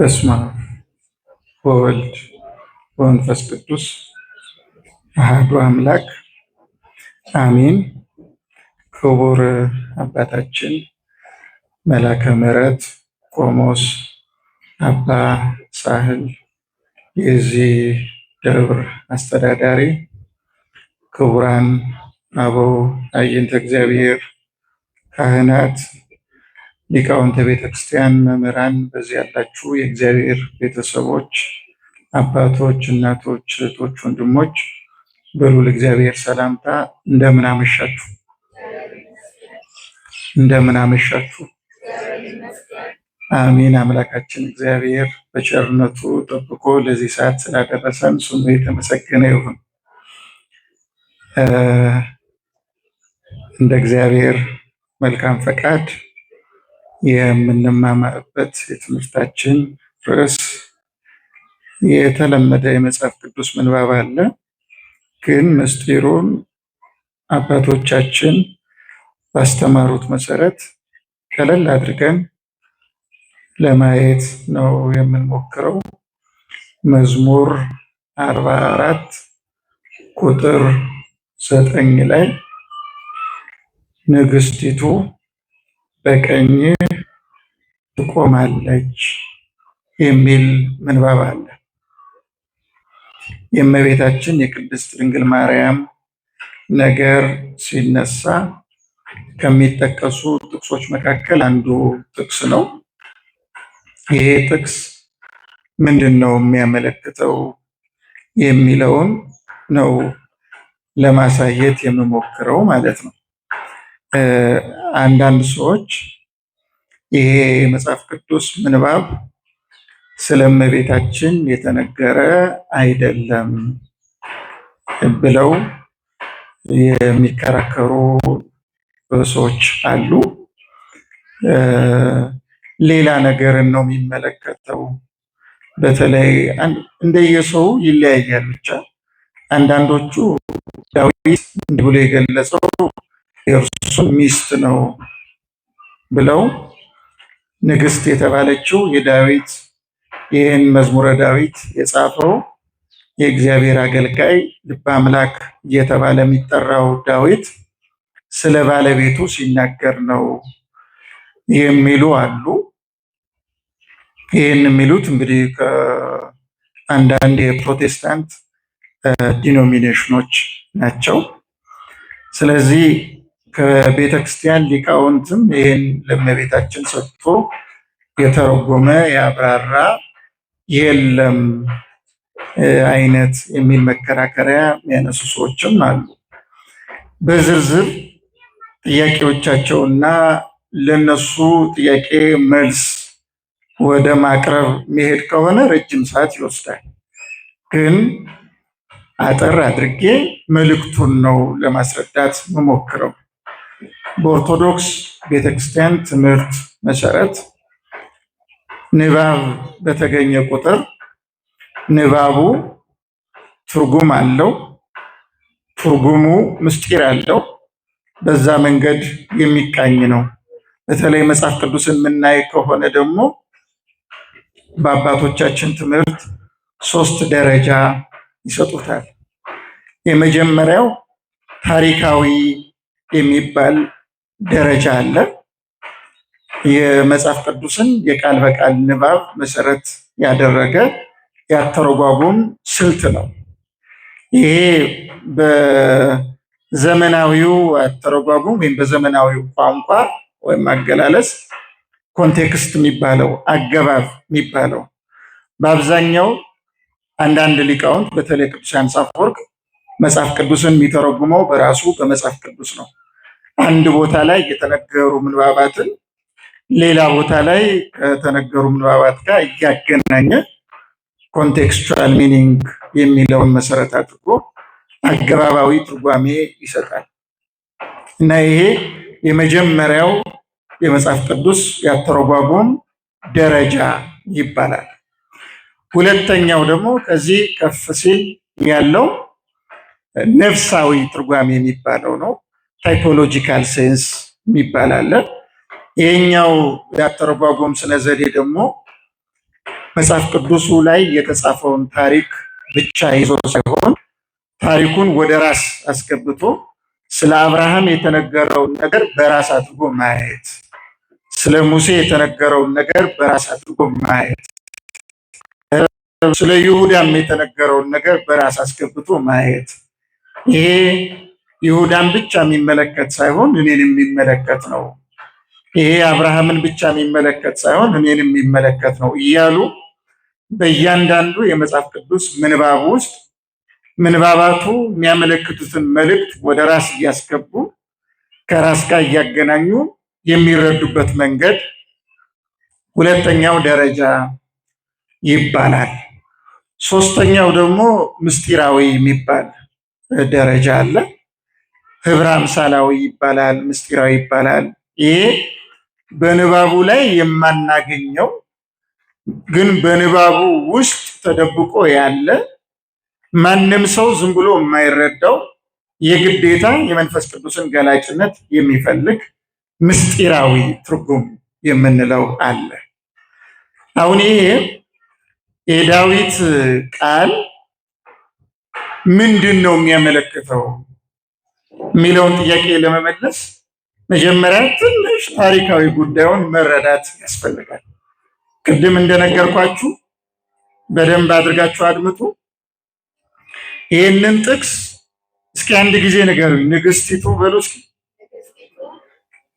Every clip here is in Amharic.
በስመ አብ ወወልድ ወመንፈስ ቅዱስ አሐዱ አምላክ አሜን። ክቡር አባታችን መላከ ምሕረት ቆሞስ አባ ሳህል የዚህ ደብር አስተዳዳሪ፣ ክቡራን አበው አይንተ እግዚአብሔር ካህናት፣ ሊቃውንተ ቤተክርስቲያን፣ መምህራን፣ በዚህ ያላችሁ የእግዚአብሔር ቤተሰቦች፣ አባቶች፣ እናቶች፣ እህቶች፣ ወንድሞች በልዑል እግዚአብሔር ሰላምታ እንደምን አመሻችሁ? እንደምን አመሻችሁ? አሜን። አምላካችን እግዚአብሔር በቸርነቱ ጠብቆ ለዚህ ሰዓት ስላደረሰን ስሙ የተመሰገነ ይሁን። እንደ እግዚአብሔር መልካም ፈቃድ የምንማማርበት የትምህርታችን ርዕስ የተለመደ የመጽሐፍ ቅዱስ ምንባብ አለ። ግን ምስጢሩን አባቶቻችን ባስተማሩት መሰረት ቀለል አድርገን ለማየት ነው የምንሞክረው። መዝሙር 44 ቁጥር 9 ላይ ንግስቲቱ በቀኝ ትቆማለች የሚል ምንባብ አለ። የእመቤታችን የቅድስት ድንግል ማርያም ነገር ሲነሳ ከሚጠቀሱ ጥቅሶች መካከል አንዱ ጥቅስ ነው። ይሄ ጥቅስ ምንድን ነው የሚያመለክተው የሚለውን ነው ለማሳየት የምሞክረው ማለት ነው። አንዳንድ ሰዎች ይሄ የመጽሐፍ ቅዱስ ምንባብ ስለ እመቤታችን የተነገረ አይደለም ብለው የሚከራከሩ ሰዎች አሉ። ሌላ ነገርን ነው የሚመለከተው። በተለይ እንደየሰው ይለያያል። ብቻ አንዳንዶቹ ዳዊት እንዲህ ብሎ የገለጸው የእርሱን ሚስት ነው ብለው ንግስት የተባለችው የዳዊት ይህን መዝሙረ ዳዊት የጻፈው የእግዚአብሔር አገልጋይ ልበ አምላክ እየተባለ የሚጠራው ዳዊት ስለ ባለቤቱ ሲናገር ነው የሚሉ አሉ። ይህን የሚሉት እንግዲህ ከአንዳንድ የፕሮቴስታንት ዲኖሚኔሽኖች ናቸው። ስለዚህ ከቤተ ክርስቲያን ሊቃውንትም ይህን ለእመቤታችን ሰጥቶ የተረጎመ ያብራራ የለም አይነት የሚል መከራከሪያ የሚያነሱ ሰዎችም አሉ። በዝርዝር ጥያቄዎቻቸውና ለነሱ ጥያቄ መልስ ወደ ማቅረብ መሄድ ከሆነ ረጅም ሰዓት ይወስዳል። ግን አጠር አድርጌ መልእክቱን ነው ለማስረዳት መሞክረው። በኦርቶዶክስ ቤተክርስቲያን ትምህርት መሰረት ንባብ በተገኘ ቁጥር ንባቡ ትርጉም አለው፣ ትርጉሙ ምስጢር አለው። በዛ መንገድ የሚቃኝ ነው። በተለይ መጽሐፍ ቅዱስን የምናይ ከሆነ ደግሞ በአባቶቻችን ትምህርት 3 ደረጃ ይሰጡታል። የመጀመሪያው ታሪካዊ የሚባል ደረጃ አለ። የመጽሐፍ ቅዱስን የቃል በቃል ንባብ መሰረት ያደረገ ያተረጓጉም ስልት ነው። ይሄ በዘመናዊው አተረጓጉም ወይም በዘመናዊው ቋንቋ ወይም አገላለጽ ኮንቴክስት የሚባለው አገባብ የሚባለው በአብዛኛው አንዳንድ ሊቃውንት በተለይ ቅዱስ ዮሐንስ አፈወርቅ መጽሐፍ ቅዱስን የሚተረጉመው በራሱ በመጽሐፍ ቅዱስ ነው። አንድ ቦታ ላይ የተነገሩ ምንባባትን ሌላ ቦታ ላይ ከተነገሩ ምንባባት ጋር እያገናኘ ኮንቴክስቹዋል ሚኒንግ የሚለውን መሰረት አድርጎ አገባባዊ ትርጓሜ ይሰጣል እና ይሄ የመጀመሪያው የመጽሐፍ ቅዱስ ያተረጓጉም ደረጃ ይባላል። ሁለተኛው ደግሞ ከዚህ ከፍ ሲል ያለው ነፍሳዊ ትርጓሜ የሚባለው ነው። ታይፖሎጂካል ሴንስ የሚባል አለ። ይሄኛው ያተረጓጉም ስነ ዘዴ ደግሞ መጽሐፍ ቅዱሱ ላይ የተጻፈውን ታሪክ ብቻ ይዞ ሳይሆን ታሪኩን ወደ ራስ አስገብቶ ስለ አብርሃም የተነገረውን ነገር በራስ አድርጎ ማየት፣ ስለ ሙሴ የተነገረውን ነገር በራስ አድርጎ ማየት፣ ስለ ይሁዳም የተነገረውን ነገር በራስ አስገብቶ ማየት። ይሄ ይሁዳን ብቻ የሚመለከት ሳይሆን እኔን የሚመለከት ነው። ይሄ አብርሃምን ብቻ የሚመለከት ሳይሆን እኔን የሚመለከት ነው እያሉ በእያንዳንዱ የመጽሐፍ ቅዱስ ምንባብ ውስጥ ምንባባቱ የሚያመለክቱትን መልእክት ወደ ራስ እያስገቡ ከራስ ጋር እያገናኙ የሚረዱበት መንገድ ሁለተኛው ደረጃ ይባላል። ሶስተኛው ደግሞ ምስጢራዊ የሚባል ደረጃ አለ። ህብረ አምሳላዊ ይባላል፣ ምስጢራዊ ይባላል። ይሄ በንባቡ ላይ የማናገኘው ግን በንባቡ ውስጥ ተደብቆ ያለ ማንም ሰው ዝም ብሎ የማይረዳው የግዴታ የመንፈስ ቅዱስን ገላጭነት የሚፈልግ ምስጢራዊ ትርጉም የምንለው አለ። አሁን ይሄ የዳዊት ቃል ምንድን ነው የሚያመለክተው የሚለውን ጥያቄ ለመመለስ መጀመሪያ ትንሽ ታሪካዊ ጉዳዩን መረዳት ያስፈልጋል። ቅድም እንደነገርኳችሁ በደንብ አድርጋችሁ አድምጡ። ይህንን ጥቅስ እስኪ አንድ ጊዜ ንገሩኝ። ንግስቲቱ በሉ እስኪ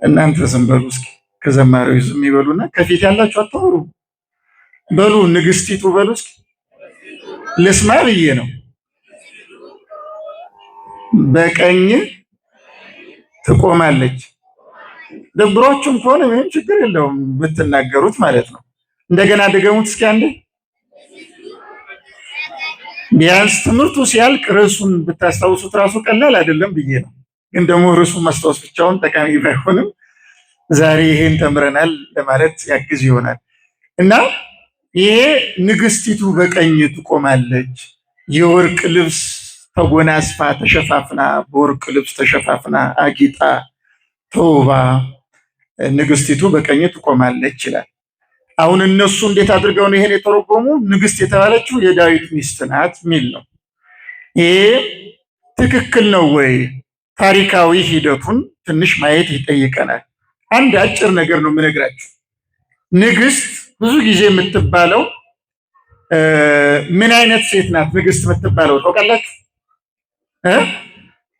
እናንተ ዝም በሉ እስኪ ከዘማሪው ዝም ይበሉና ከፊት ያላችሁ አታወሩ በሉ። ንግስቲቱ በሉ እስኪ ልስማ ብዬ ነው። በቀኝ ትቆማለች። ደብሯችሁም ከሆነ ምንም ችግር የለውም ብትናገሩት ማለት ነው። እንደገና ድገሙት እስኪ አንዴ። ቢያንስ ትምህርቱ ሲያልቅ ርዕሱን ብታስታውሱት ራሱ ቀላል አይደለም ብዬ ነው። ግን ደግሞ ርዕሱን ማስታወስ ብቻውን ጠቃሚ ባይሆንም ዛሬ ይሄን ተምረናል ለማለት ያግዝ ይሆናል እና ይሄ ንግስቲቱ በቀኝ ትቆማለች፣ የወርቅ ልብስ ተጎናጽፋ ተሸፋፍና፣ በወርቅ ልብስ ተሸፋፍና አጊጣ ተውባ ንግስቲቱ በቀኝ ትቆማለች ይላል። አሁን እነሱ እንዴት አድርገው ነው ይሄን የተረጎሙ? ንግስት የተባለችው የዳዊት ሚስት ናት የሚል ነው። ይሄ ትክክል ነው ወይ? ታሪካዊ ሂደቱን ትንሽ ማየት ይጠይቀናል። አንድ አጭር ነገር ነው የምነግራችሁ። ንግስት ብዙ ጊዜ የምትባለው ምን አይነት ሴት ናት? ንግስት የምትባለው ታውቃላችሁ?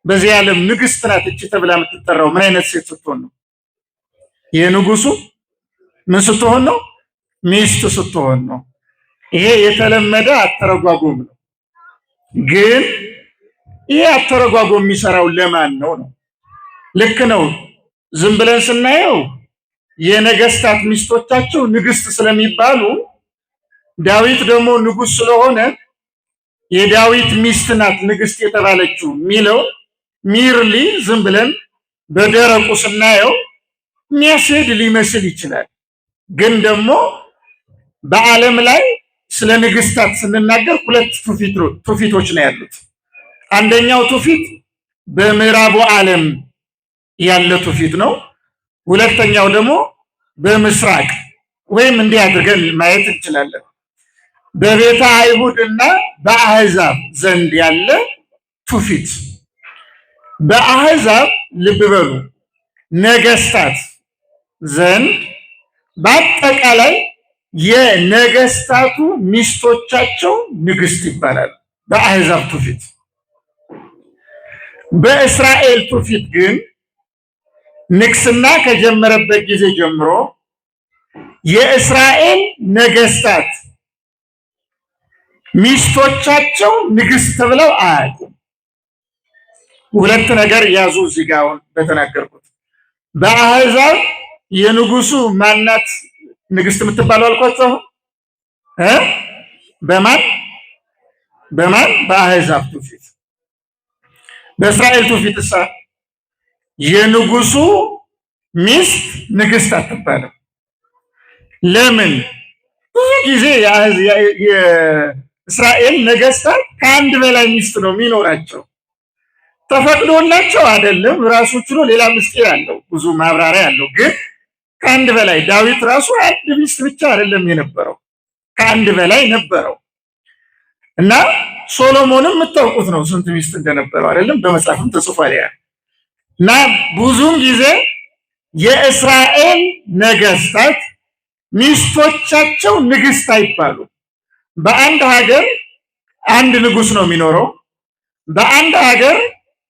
በዚህ ዓለም ንግስት ናት እቺ ተብላ የምትጠራው ምን አይነት ሴት ስትሆን ነው? የንጉሱ ምን ስትሆን ነው? ሚስት ስትሆን ነው። ይሄ የተለመደ አተረጓጎም ነው። ግን ይሄ አተረጓጎም የሚሰራው ለማን ነው ነው? ልክ ነው። ዝም ብለን ስናየው የነገስታት ሚስቶቻቸው ንግስት ስለሚባሉ ዳዊት ደግሞ ንጉስ ስለሆነ የዳዊት ሚስት ናት ንግስት የተባለችው የሚለው ሚርሊ ዝም ብለን በደረቁ ስናየው የሚያስሄድ ሊመስል ይችላል። ግን ደግሞ በዓለም ላይ ስለ ንግስታት ስንናገር ሁለት ትውፊቶች ነው ያሉት። አንደኛው ትውፊት በምዕራቡ ዓለም ያለ ትውፊት ነው። ሁለተኛው ደግሞ በምስራቅ ወይም እንዲህ አድርገን ማየት እንችላለን፣ በቤተ አይሁድ እና በአህዛብ ዘንድ ያለ ትውፊት። በአህዛብ ልብ በሉ ነገስታት ዘንድ በአጠቃላይ የነገስታቱ ሚስቶቻቸው ንግስት ይባላል በአህዛብ ትውፊት። በእስራኤል ትውፊት ግን ንግስና ከጀመረበት ጊዜ ጀምሮ የእስራኤል ነገስታት ሚስቶቻቸው ንግስት ተብለው አያውቁም። ሁለት ነገር ያዙ እዚህ ጋር አሁን በተናገርኩት። በአህዛብ የንጉሱ ማናት ንግስት የምትባለው አልኳቸው። በማን በአህዛብ ትውፊት። በእስራኤል ትውፊት እሳ የንጉሱ ሚስት ንግስት አትባልም። ለምን? ብዙ ጊዜ የእስራኤል ነገስታት ከአንድ በላይ ሚስት ነው የሚኖራቸው። ተፈቅዶላቸው አይደለም፣ ራሱ ችሎ ሌላ ምስጢር አለው፣ ብዙ ማብራሪያ አለው። ግን ከአንድ በላይ ዳዊት ራሱ አንድ ሚስት ብቻ አይደለም የነበረው፣ ከአንድ በላይ ነበረው እና ሶሎሞንም የምታውቁት ነው ስንት ሚስት እንደነበረው አይደለም? በመጽሐፍም ተጽፏል። ያ እና ብዙውን ጊዜ የእስራኤል ነገስታት ሚስቶቻቸው ንግስት አይባሉ። በአንድ ሀገር አንድ ንጉስ ነው የሚኖረው። በአንድ ሀገር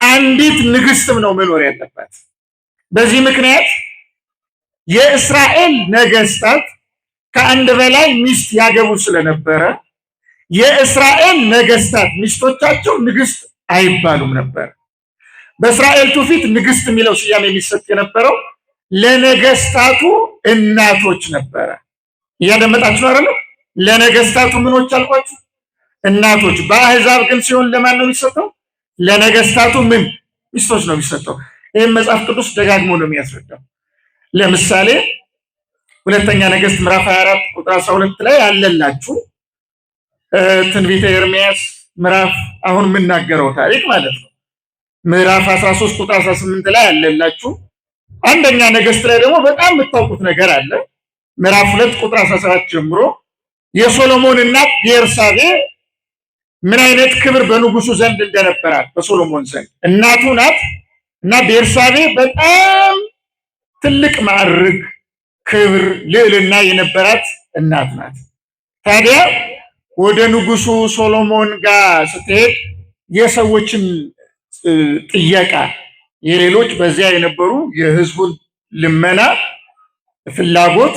አንዲት ንግስትም ነው መኖር ያለባት። በዚህ ምክንያት የእስራኤል ነገስታት ከአንድ በላይ ሚስት ያገቡ ስለነበረ የእስራኤል ነገስታት ሚስቶቻቸው ንግስት አይባሉም ነበር። በእስራኤል ትውፊት ንግስት የሚለው ስያሜ የሚሰጥ የነበረው ለነገስታቱ እናቶች ነበረ። እያደመጣችሁ አይደል? ለነገስታቱ ምኖች አልኳችሁ? እናቶች። በአሕዛብ ግን ሲሆን ለማን ነው የሚሰጠው? ለነገስታቱ ምን ሚስቶች ነው የሚሰጠው። ይህም መጽሐፍ ቅዱስ ደጋግሞ ነው የሚያስረዳው። ለምሳሌ ሁለተኛ ነገስት ምዕራፍ 24 ቁጥር 12 ላይ ያለላችሁ ትንቢተ ኤርምያስ ምዕራፍ አሁን የምናገረው ታሪክ ማለት ነው። ምዕራፍ 13 ቁጥር 18 ላይ ያለላችሁ። አንደኛ ነገስት ላይ ደግሞ በጣም የምታውቁት ነገር አለ። ምዕራፍ 2 ቁጥር 17 ጀምሮ የሶሎሞን እናት ቤርሳቤ ምን አይነት ክብር በንጉሱ ዘንድ እንደነበራት በሶሎሞን ዘንድ እናቱ ናት እና ቤርሳቤ በጣም ትልቅ ማዕረግ፣ ክብር፣ ልዕልና የነበራት እናት ናት። ታዲያ ወደ ንጉሱ ሶሎሞን ጋር ስትሄድ የሰዎችን ጥየቃ የሌሎች በዚያ የነበሩ የህዝቡን ልመና ፍላጎት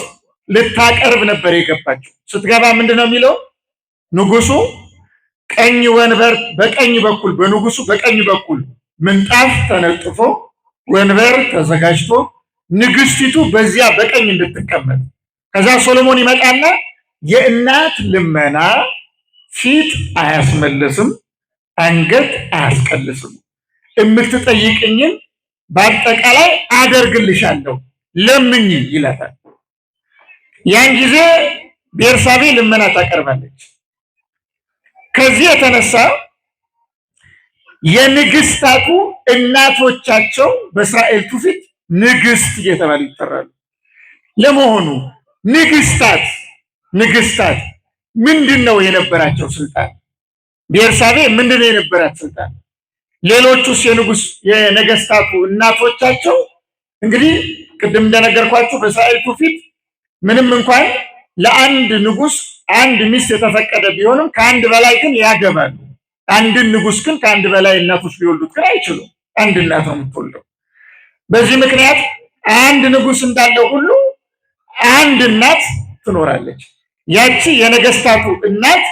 ልታቀርብ ነበር የገባችው። ስትገባ ምንድነው የሚለው? ንጉሱ ቀኝ ወንበር በቀኝ በኩል በንጉሱ በቀኝ በኩል ምንጣፍ ተነጥፎ ወንበር ተዘጋጅቶ ንግስቲቱ በዚያ በቀኝ እንድትቀመጥ። ከዛ ሶሎሞን ይመጣና የእናት ልመና ፊት አያስመልስም፣ አንገት አያስቀልስም፣ የምትጠይቅኝን በአጠቃላይ አደርግልሻለሁ ለምኝ ይላታል። ያን ጊዜ ቤርሳቤ ልመና ታቀርባለች። ከዚህ የተነሳ የንግስታቱ እናቶቻቸው በእስራኤል ትውፊት ንግስት እየተባሉ ይጠራሉ። ለመሆኑ ንግስታት ምንድነው የነበራቸው ስልጣን? ቤርሳቤ ምንድነው የነበራት ስልጣን? ሌሎቹስ የነገስታቱ እናቶቻቸው እንግዲህ ቅድም እንደነገርኳችሁ በእስራኤል ትውፊት ምንም እንኳን ለአንድ ንጉስ አንድ ሚስት የተፈቀደ ቢሆንም ከአንድ በላይ ግን ያገባሉ። አንድን ንጉስ ግን ከአንድ በላይ እናቶች ሊወልዱት ግን አይችሉም። አንድ እናት ነው የምትወልደው። በዚህ ምክንያት አንድ ንጉስ እንዳለው ሁሉ አንድ እናት ትኖራለች። ያቺ የነገስታቱ እናት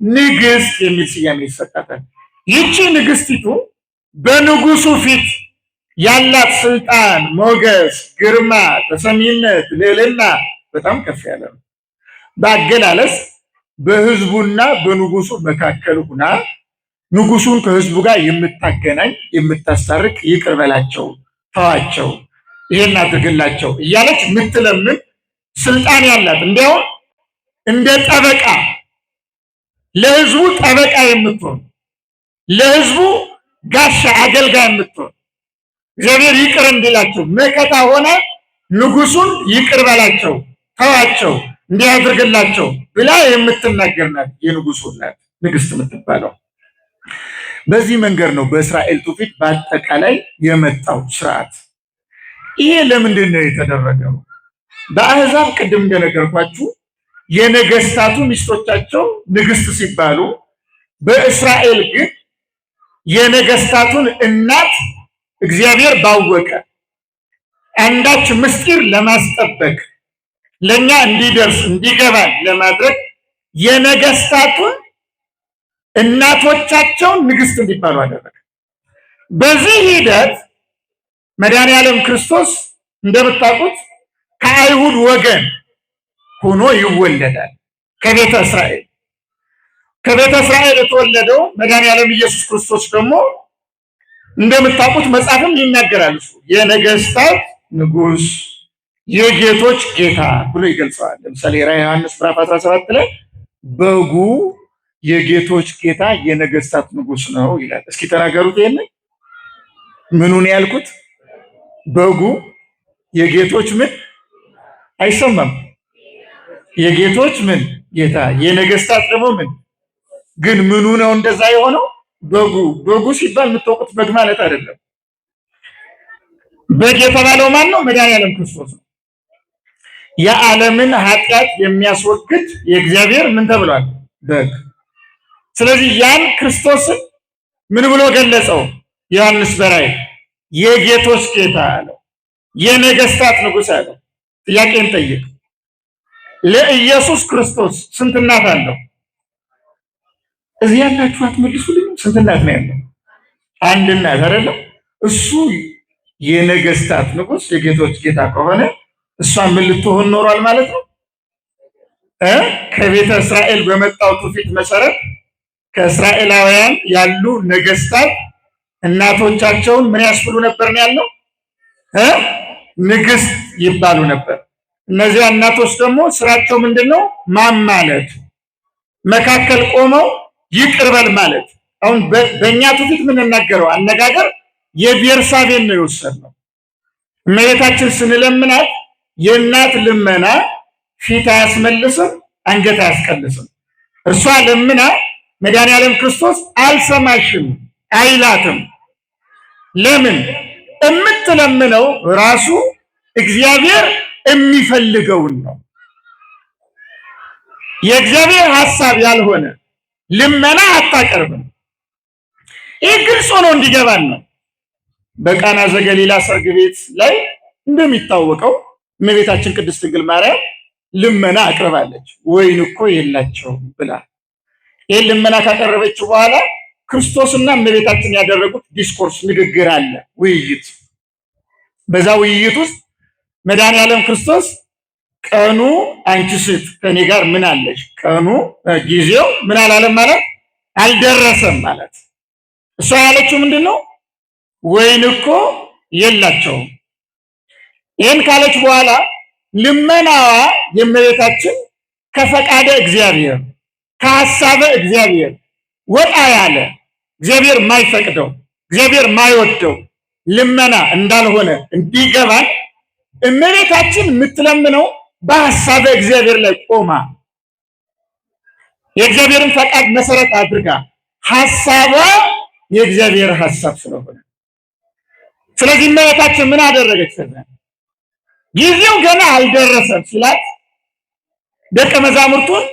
ንግስት የሚል ስያሜ ይሰጣታል። ይቺ ንግስቲቱ በንጉሱ ፊት ያላት ስልጣን፣ ሞገስ፣ ግርማ፣ ተሰሚነት፣ ልዕልና በጣም ከፍ ያለ ነው። በአገላለጽ በህዝቡና በንጉሱ መካከል ሁና ንጉሱን ከህዝቡ ጋር የምታገናኝ የምታስታርቅ፣ ይቅር በላቸው፣ ተዋቸው፣ ይሄን አድርግላቸው እያለች የምትለምን ስልጣን ያላት፣ እንዲያውም እንደ ጠበቃ ለህዝቡ ጠበቃ የምትሆን ለህዝቡ ጋሻ አገልጋይ የምትሆን እግዚአብሔር ይቅር እንዲላቸው መከታ ሆነ ንጉሱን ይቅር በላቸው፣ ተዋቸው፣ እንዲያደርግላቸው ብላ የምትናገር ናት የንጉሱ እናት ንግስት የምትባለው። በዚህ መንገድ ነው በእስራኤል ትውፊት በአጠቃላይ የመጣው ስርዓት። ይሄ ለምንድን ነው የተደረገው? በአሕዛብ ቅድም እንደነገርኳችሁ የነገስታቱ ሚስቶቻቸው ንግስት ሲባሉ፣ በእስራኤል ግን የነገስታቱን እናት እግዚአብሔር ባወቀ አንዳች ምስጢር ለማስጠበቅ ለኛ እንዲደርስ እንዲገባን ለማድረግ የነገስታቱን እናቶቻቸውን ንግስት እንዲባሉ አደረገ። በዚህ ሂደት መድኃኔዓለም ክርስቶስ እንደምታውቁት ከአይሁድ ወገን ሆኖ ይወለዳል። ከቤተ እስራኤል የተወለደው መድኃኔዓለም ኢየሱስ ክርስቶስ ደግሞ እንደምታውቁት መጽሐፍም ይናገራል። እሱ የነገስታት ንጉስ የጌቶች ጌታ ብሎ ይገልጸዋል። ለምሳሌ ራዕየ ዮሐንስ ምዕራፍ 17 ላይ በጉ የጌቶች ጌታ የነገስታት ንጉስ ነው ይላል። እስኪ ተናገሩት። ይሄንን ምኑን ያልኩት? በጉ የጌቶች ምን? አይሰማም። የጌቶች ምን? ጌታ። የነገስታት ደግሞ ምን ግን ምኑ ነው እንደዛ የሆነው? በጉ። በጉ ሲባል የምታውቁት በግ ማለት አይደለም። በግ የተባለው ማን ነው? መድኃኒዓለም ክርስቶስ ነው። የዓለምን ኃጢአት የሚያስወግድ የእግዚአብሔር ምን ተብሏል? በግ። ስለዚህ ያን ክርስቶስን ምን ብሎ ገለጸው? ዮሐንስ በራእይ የጌቶች ጌታ አለው፣ የነገስታት ንጉሥ አለው። ጥያቄን ጠይቅ። ለኢየሱስ ክርስቶስ ስንት እናት አለው? እዚህ ያላችሁ አትመልሱልኝ። ስንት እናት ነው ያለው? አንድ እናት አይደለም? እሱ የነገስታት ንጉሥ የጌቶች ጌታ ከሆነ እሷ ምን ልትሆን ኖሯል ማለት ነው? ከቤተ እስራኤል በመጣው ትውፊት መሰረት ከእስራኤላውያን ያሉ ነገስታት እናቶቻቸውን ምን ያስብሉ ነበር ነው ያለው? ንግስት ይባሉ ነበር። እነዚያ እናቶች ደግሞ ስራቸው ምንድነው? ማማለት፣ መካከል ቆመው ይቅር በል ማለት። አሁን በእኛ ትውፊት የምንናገረው አነጋገር የቤርሳቤን ነው የወሰድነው። እመቤታችን ስንለምናት የእናት ልመና ፊት አያስመልስም፣ አንገት አያስቀልስም። እርሷ ለምና መድኃኒዓለም ክርስቶስ አልሰማሽም አይላትም። ለምን? የምትለምነው ራሱ እግዚአብሔር የሚፈልገውን ነው። የእግዚአብሔር ሐሳብ ያልሆነ ልመና አታቀርብም። ይህ ግልጽ ሆኖ እንዲገባን ነው። በቃና ዘገሊላ ሰርግ ቤት ላይ እንደሚታወቀው እመቤታችን ቅድስት ድንግል ማርያም ልመና አቅርባለች። ወይን እኮ የላቸውም ብላ ይህን ልመና ካቀረበች በኋላ ክርስቶስና እመቤታችን ያደረጉት ዲስኮርስ ንግግር አለ፣ ውይይት። በዛ ውይይት ውስጥ መድኃኒዓለም ክርስቶስ ቀኑ አንቺ ሴት ከኔ ጋር ምን አለሽ? ቀኑ ጊዜው ምን አላለም ማለት አልደረሰም ማለት። እሷ ያለችው ምንድን ነው? ወይን እኮ የላቸውም። ይህን ካለች በኋላ ልመናዋ የእመቤታችን ከፈቃደ እግዚአብሔር ከሐሳበ እግዚአብሔር ወጣ ያለ እግዚአብሔር ማይፈቅደው እግዚአብሔር ማይወደው ልመና እንዳልሆነ እንዲገባን እመቤታችን የምትለምነው በሐሳበ እግዚአብሔር ላይ ቆማ የእግዚአብሔርን ፈቃድ መሰረት አድርጋ ሐሳቧ የእግዚአብሔር ሐሳብ ስለሆነ፣ ስለዚህ እመቤታችን ምን አደረገች? ጊዜው ገና አልደረሰም ሲላት ደቀ መዛሙርቱን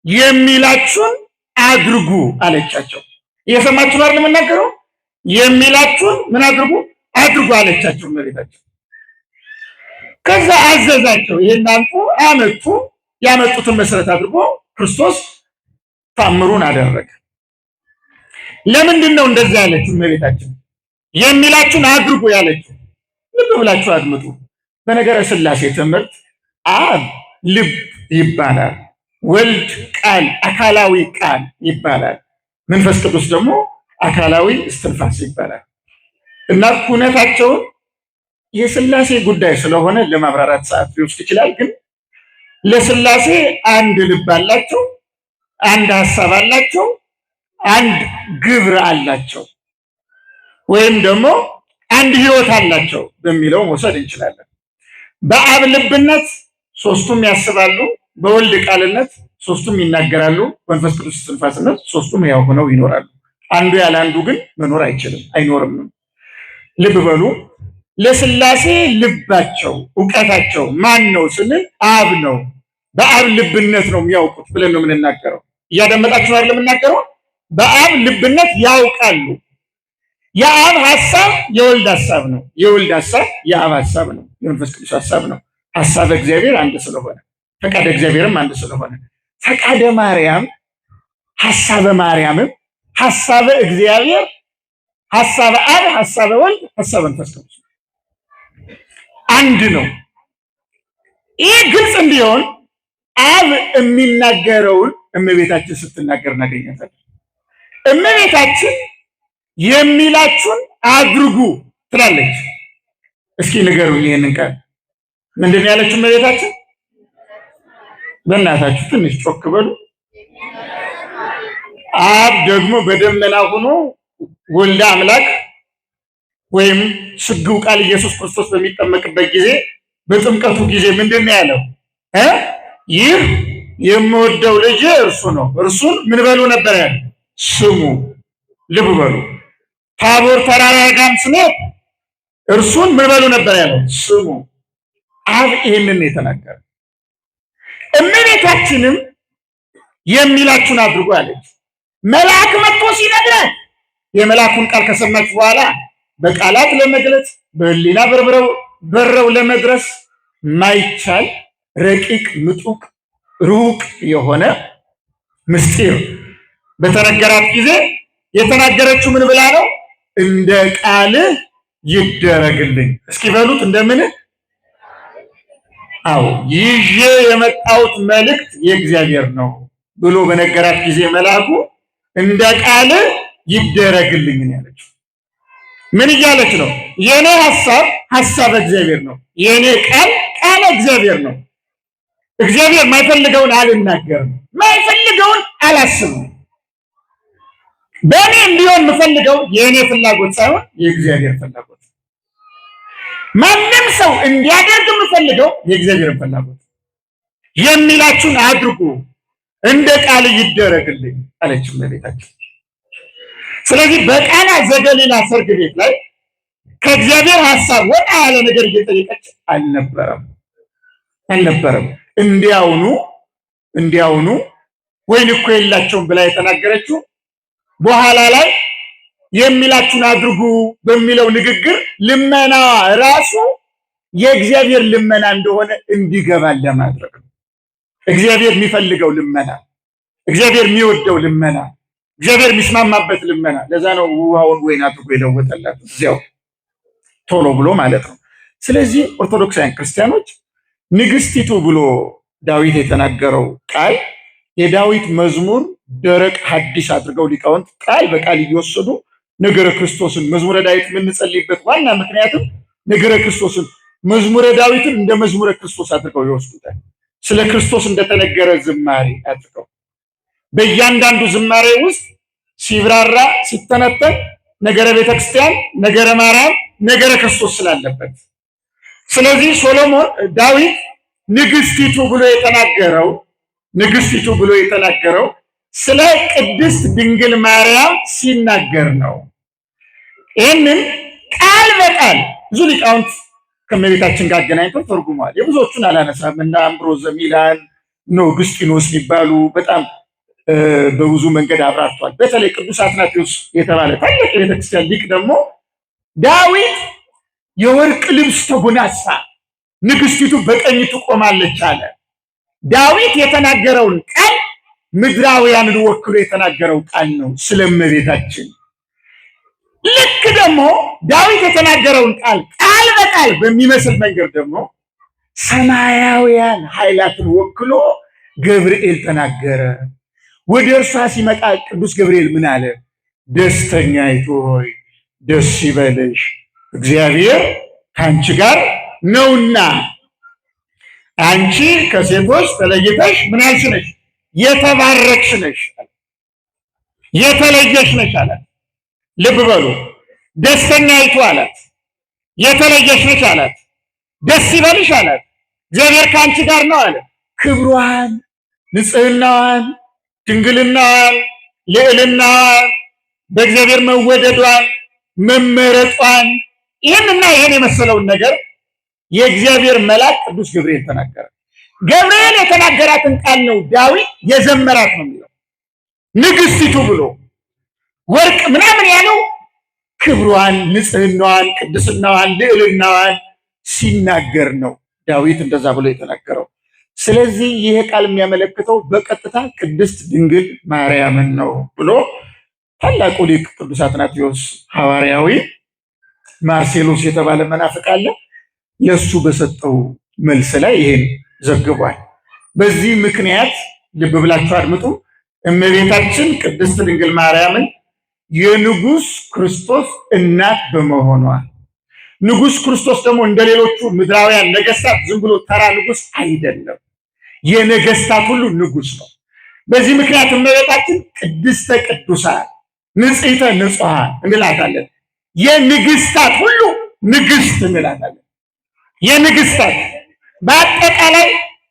የሚላችሁን አድርጉ አለቻቸው። እየሰማችሁ ነው የምናገረው? የሚላችሁን ምን አድርጉ? አድርጉ አለቻቸው እመቤታችን። ከዛ አዘዛቸው። ይሄን አንጡ አመጡ። ያመጡትን መሰረት አድርጎ ክርስቶስ ታምሩን አደረገ። ለምንድን ነው እንደዚህ ያለችው እመቤታችን? የሚላችሁን አድርጉ ያለችው ልብ ብላችሁ አድምጡ። በነገረ ሥላሴ ትምህርት አብ ልብ ይባላል፣ ወልድ ቃል አካላዊ ቃል ይባላል፣ መንፈስ ቅዱስ ደግሞ አካላዊ እስትንፋስ ይባላል። እና ኩነታቸውን የሥላሴ ጉዳይ ስለሆነ ለማብራራት ሰዓት ሊወስድ ይችላል። ግን ለሥላሴ አንድ ልብ አላቸው፣ አንድ ሐሳብ አላቸው፣ አንድ ግብር አላቸው፣ ወይም ደግሞ አንድ ሕይወት አላቸው በሚለው መውሰድ እንችላለን። በአብ ልብነት ሶስቱም ያስባሉ፣ በወልድ ቃልነት ሶስቱም ይናገራሉ፣ በመንፈስ ቅዱስ እስትንፋስነት ሶስቱም ያው ሆነው ይኖራሉ። አንዱ ያለ አንዱ ግን መኖር አይችልም፣ አይኖርም። ልብ በሉ። ለሥላሴ ልባቸው እውቀታቸው ማን ነው ስንል አብ ነው። በአብ ልብነት ነው የሚያውቁት ብለን ነው የምንናገረው። እያደመጣችሁ አይደል የምናገረው? በአብ ልብነት ያውቃሉ። የአብ ሐሳብ የወልድ ሐሳብ ነው፣ የወልድ ሐሳብ የአብ ሐሳብ ነው፣ የመንፈስ ቅዱስ ሐሳብ ነው። ሐሳበ እግዚአብሔር አንድ ስለሆነ ፈቃደ እግዚአብሔርም አንድ ስለሆነ ፈቃደ ማርያም ሐሳበ ማርያምም ሐሳበ እግዚአብሔር ሐሳበ አብ ሐሳበ ወልድ ሐሳበ መንፈስ ቅዱስ አንድ ነው። ይህ ግልጽ እንዲሆን አብ የሚናገረውን እመቤታችን ስትናገር እናገኛታለን። እመቤታችን የሚላችሁን አድርጉ ትላለች። እስኪ ንገሩኝ ይሄንን ቃል ምንድን ያለችው እመቤታችን? በእናታችሁ ትንሽ ጮክ በሉ። አብ ደግሞ በደመና ሆኖ ወልደ አምላክ ወይም ስግው ቃል ኢየሱስ ክርስቶስ በሚጠመቅበት ጊዜ በጥምቀቱ ጊዜ ምንድን ነው ያለው? ይህ የምወደው ልጅ እርሱ ነው፣ እርሱን ምን በሉ ነበር ያለ? ስሙ። ልብ በሉ። ታቦር ተራራ ጋር ስንሄድ እርሱን ምን በሉ ነበር ያለው? ስሙ። አብ ይህንን የተናገረ። እመቤታችንም የሚላችሁን አድርጉ አለች። መልአክ መጥቶ ሲነግረን የመልአኩን ቃል ከሰማች በኋላ በቃላት ለመግለጽ በህሊና በረው ለመድረስ ማይቻል ረቂቅ ምጡቅ ሩቅ የሆነ ምስጢር በተነገራት ጊዜ የተናገረችው ምን ብላ ነው? እንደ ቃል ይደረግልኝ። እስኪ በሉት እንደምን? አዎ ይዤ የመጣሁት መልእክት የእግዚአብሔር ነው ብሎ በነገራት ጊዜ መልአኩ እንደ ቃል ይደረግልኝ ነው ያለችው። ምን እያለች ነው? የኔ ሐሳብ እግዚአብሔር ነው፣ የኔ ቃል እግዚአብሔር ነው። እግዚአብሔር ማይፈልገውን አልናገርም፣ ማይፈልገውን አላስብም። በእኔ እንዲሆን የምፈልገው የእኔ ፍላጎት ሳይሆን የእግዚአብሔር ፍላጎት። ማንም ሰው እንዲያደርግ የምፈልገው የእግዚአብሔርን ፍላጎት። የሚላችሁን አድርጉ፣ እንደ ቃል ይደረግልኝ አለች እመቤታችን። ስለዚህ በቃና ዘገሊላ ሰርግ ቤት ላይ ከእግዚአብሔር ሐሳብ ወጣ ያለ ነገር እየጠየቀች አልነበረም። እንዲያውኑ ወይን እኮ የላቸውም ብላ የተናገረችው በኋላ ላይ የሚላችሁን አድርጉ በሚለው ንግግር ልመናዋ ራሱ የእግዚአብሔር ልመና እንደሆነ እንዲገባን ለማድረግ ነው። እግዚአብሔር የሚፈልገው ልመና፣ እግዚአብሔር የሚወደው ልመና፣ እግዚአብሔር የሚስማማበት ልመና። ለዛ ነው ውሃውን ወይን አድርጎ የለወጠላት እዚያው ቶሎ ብሎ ማለት ነው። ስለዚህ ኦርቶዶክሳውያን ክርስቲያኖች ንግስቲቱ ብሎ ዳዊት የተናገረው ቃል የዳዊት መዝሙር ደረቅ ሐዲስ አድርገው ሊቃውንት ቃል በቃል እየወሰዱ ነገረ ክርስቶስን መዝሙረ ዳዊት የምንጸልይበት ዋና ምክንያትም ነገረ ክርስቶስን መዝሙረ ዳዊትን እንደ መዝሙረ ክርስቶስ አድርገው ይወስዱታል። ስለ ክርስቶስ እንደተነገረ ዝማሬ አድርገው በእያንዳንዱ ዝማሬ ውስጥ ሲብራራ ሲተነተን ነገረ ቤተክርስቲያን፣ ነገረ ማርያም፣ ነገረ ክርስቶስ ስላለበት ስለዚህ ዳዊት ንግስቲቱ ብሎ የተናገረው ስለ ቅድስት ድንግል ማርያም ሲናገር ነው። ይህንን ቃል በቃል ብዙ ሊቃውንት ከእመቤታችን ጋር አገናኝተው ተርጉመዋል። የብዙዎቹን አላነሳም እና አምብሮስ ሚላን ነው አውግስጢኖስ የሚባሉ በጣም በብዙ መንገድ አብራርቷል። በተለይ ቅዱስ አትናቴዎስ የተባለ ታላቅ የቤተክርስቲያን ሊቅ ደግሞ ዳዊት የወርቅ ልብስ ተጎናጽፋ ንግስቲቱ በቀኝ ትቆማለች አለ። ዳዊት የተናገረውን ቃል ምድራውያንን ወክሎ የተናገረው ቃል ነው ስለ እመቤታችን። ልክ ደግሞ ዳዊት የተናገረውን ቃል በቃል በሚመስል መንገድ ደግሞ ሰማያውያን ኃይላትን ወክሎ ገብርኤል ተናገረ። ወደ እርሷ ሲመጣ ቅዱስ ገብርኤል ምን አለ? ደስተኛይቱ ሆይ ደስ ይበልሽ፣ እግዚአብሔር ከአንቺ ጋር ነውና አንቺ ከሴቶች ተለይተሽ ምን ያልሽ ነሽ? የተባረክሽ ነሽ፣ የተለየሽ ነሽ አላት። ልብ በሉ፣ ደስተኛይቱ አላት፣ የተለየሽ ነሽ አላት፣ ደስ ይበልሽ አላት። እግዚአብሔር ከአንቺ ጋር ነው አለ። ክብሯን፣ ንጽህናዋን፣ ድንግልናዋን፣ ልዕልናዋን፣ በእግዚአብሔር መወደዷን፣ መመረጧን ይህንና ይህን የመሰለውን ነገር የእግዚአብሔር መልአክ ቅዱስ ገብርኤል ተናገረ። ገብርኤል የተናገራትን ቃል ነው ዳዊት የዘመራት ነው የሚለው። ንግስቲቱ ብሎ ወርቅ ምናምን ያለው ክብሯን፣ ንጽህናዋን፣ ቅድስናዋን፣ ልዕልናዋን ሲናገር ነው ዳዊት እንደዛ ብሎ የተናገረው። ስለዚህ ይሄ ቃል የሚያመለክተው በቀጥታ ቅድስት ድንግል ማርያምን ነው ብሎ ታላቁ ሊቅ ቅዱስ አትናቴዎስ ሐዋርያዊ ማርሴሎስ የተባለ መናፍቅ አለ። ለሱ በሰጠው መልስ ላይ ይሄን ዘግቧል። በዚህ ምክንያት ልብ ብላችሁ አድምጡ። እመቤታችን ቅድስት ድንግል ማርያምን የንጉሥ ክርስቶስ እናት በመሆኗ ንጉሥ ክርስቶስ ደግሞ እንደሌሎቹ ምድራውያን ነገስታት ዝም ብሎ ተራ ንጉሥ አይደለም፣ የነገስታት ሁሉ ንጉሥ ነው። በዚህ ምክንያት እመቤታችን ቅድስተ ቅዱሳን ንጽሕተ ንጹሐን እንላታለን። የንግስታት ሁሉ ንግስት እንላታለን። የንግስታት በአጠቃላይ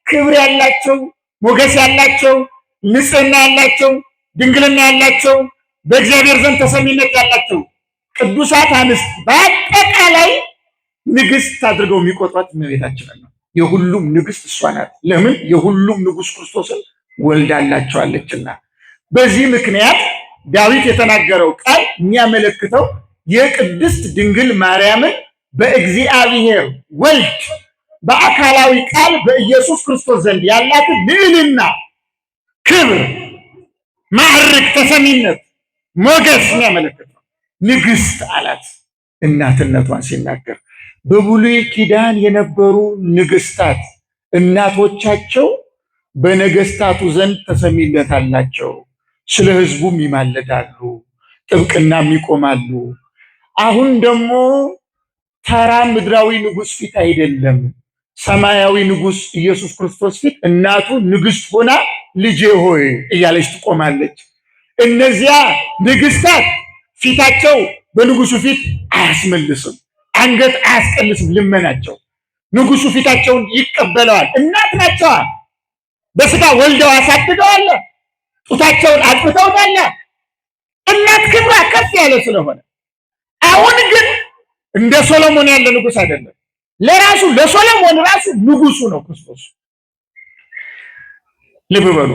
ክብር ያላቸው ሞገስ ያላቸው፣ ንጽህና ያላቸው፣ ድንግልና ያላቸው፣ በእግዚአብሔር ዘንድ ተሰሚነት ያላቸው ቅዱሳት አንስት በአጠቃላይ ንግስት አድርገው የሚቆጥሯት እመቤታችንን ነው። የሁሉም ንግስት እሷ ናት። ለምን? የሁሉም ንጉስ ክርስቶስን ወልዳላቸዋለችና። በዚህ ምክንያት ዳዊት የተናገረው ቃል የሚያመለክተው የቅድስት ድንግል ማርያምን በእግዚአብሔር ወልድ በአካላዊ ቃል በኢየሱስ ክርስቶስ ዘንድ ያላትን ልዕልና፣ ክብር፣ ማዕረግ፣ ተሰሚነት፣ ሞገስ የሚያመለክት ነው። ንግስት አላት እናትነቷን ሲናገር። በብሉይ ኪዳን የነበሩ ንግስታት እናቶቻቸው በነገስታቱ ዘንድ ተሰሚነት አላቸው። ስለ ህዝቡም ይማለዳሉ፣ ጥብቅናም ይቆማሉ። አሁን ደግሞ ተራ ምድራዊ ንጉስ ፊት አይደለም፣ ሰማያዊ ንጉስ ኢየሱስ ክርስቶስ ፊት እናቱ ንግስት ሆና ልጄ ሆይ እያለች ትቆማለች። እነዚያ ንግስታት ፊታቸው በንጉሱ ፊት አያስመልስም፣ አንገት አያስቀልስም ልመናቸው። ንጉሱ ፊታቸውን ይቀበለዋል። እናት ናቸዋ። በስጋ ወልደው አሳድገዋል። ጡታቸውን አጥብተውታል። እናት ክብሯ ከፍ ያለ ስለሆነ አሁን ግን እንደ ሶሎሞን ያለ ንጉስ አይደለም። ለራሱ ለሶሎሞን ራሱ ንጉሱ ነው ክርስቶስ። ልብ በሉ።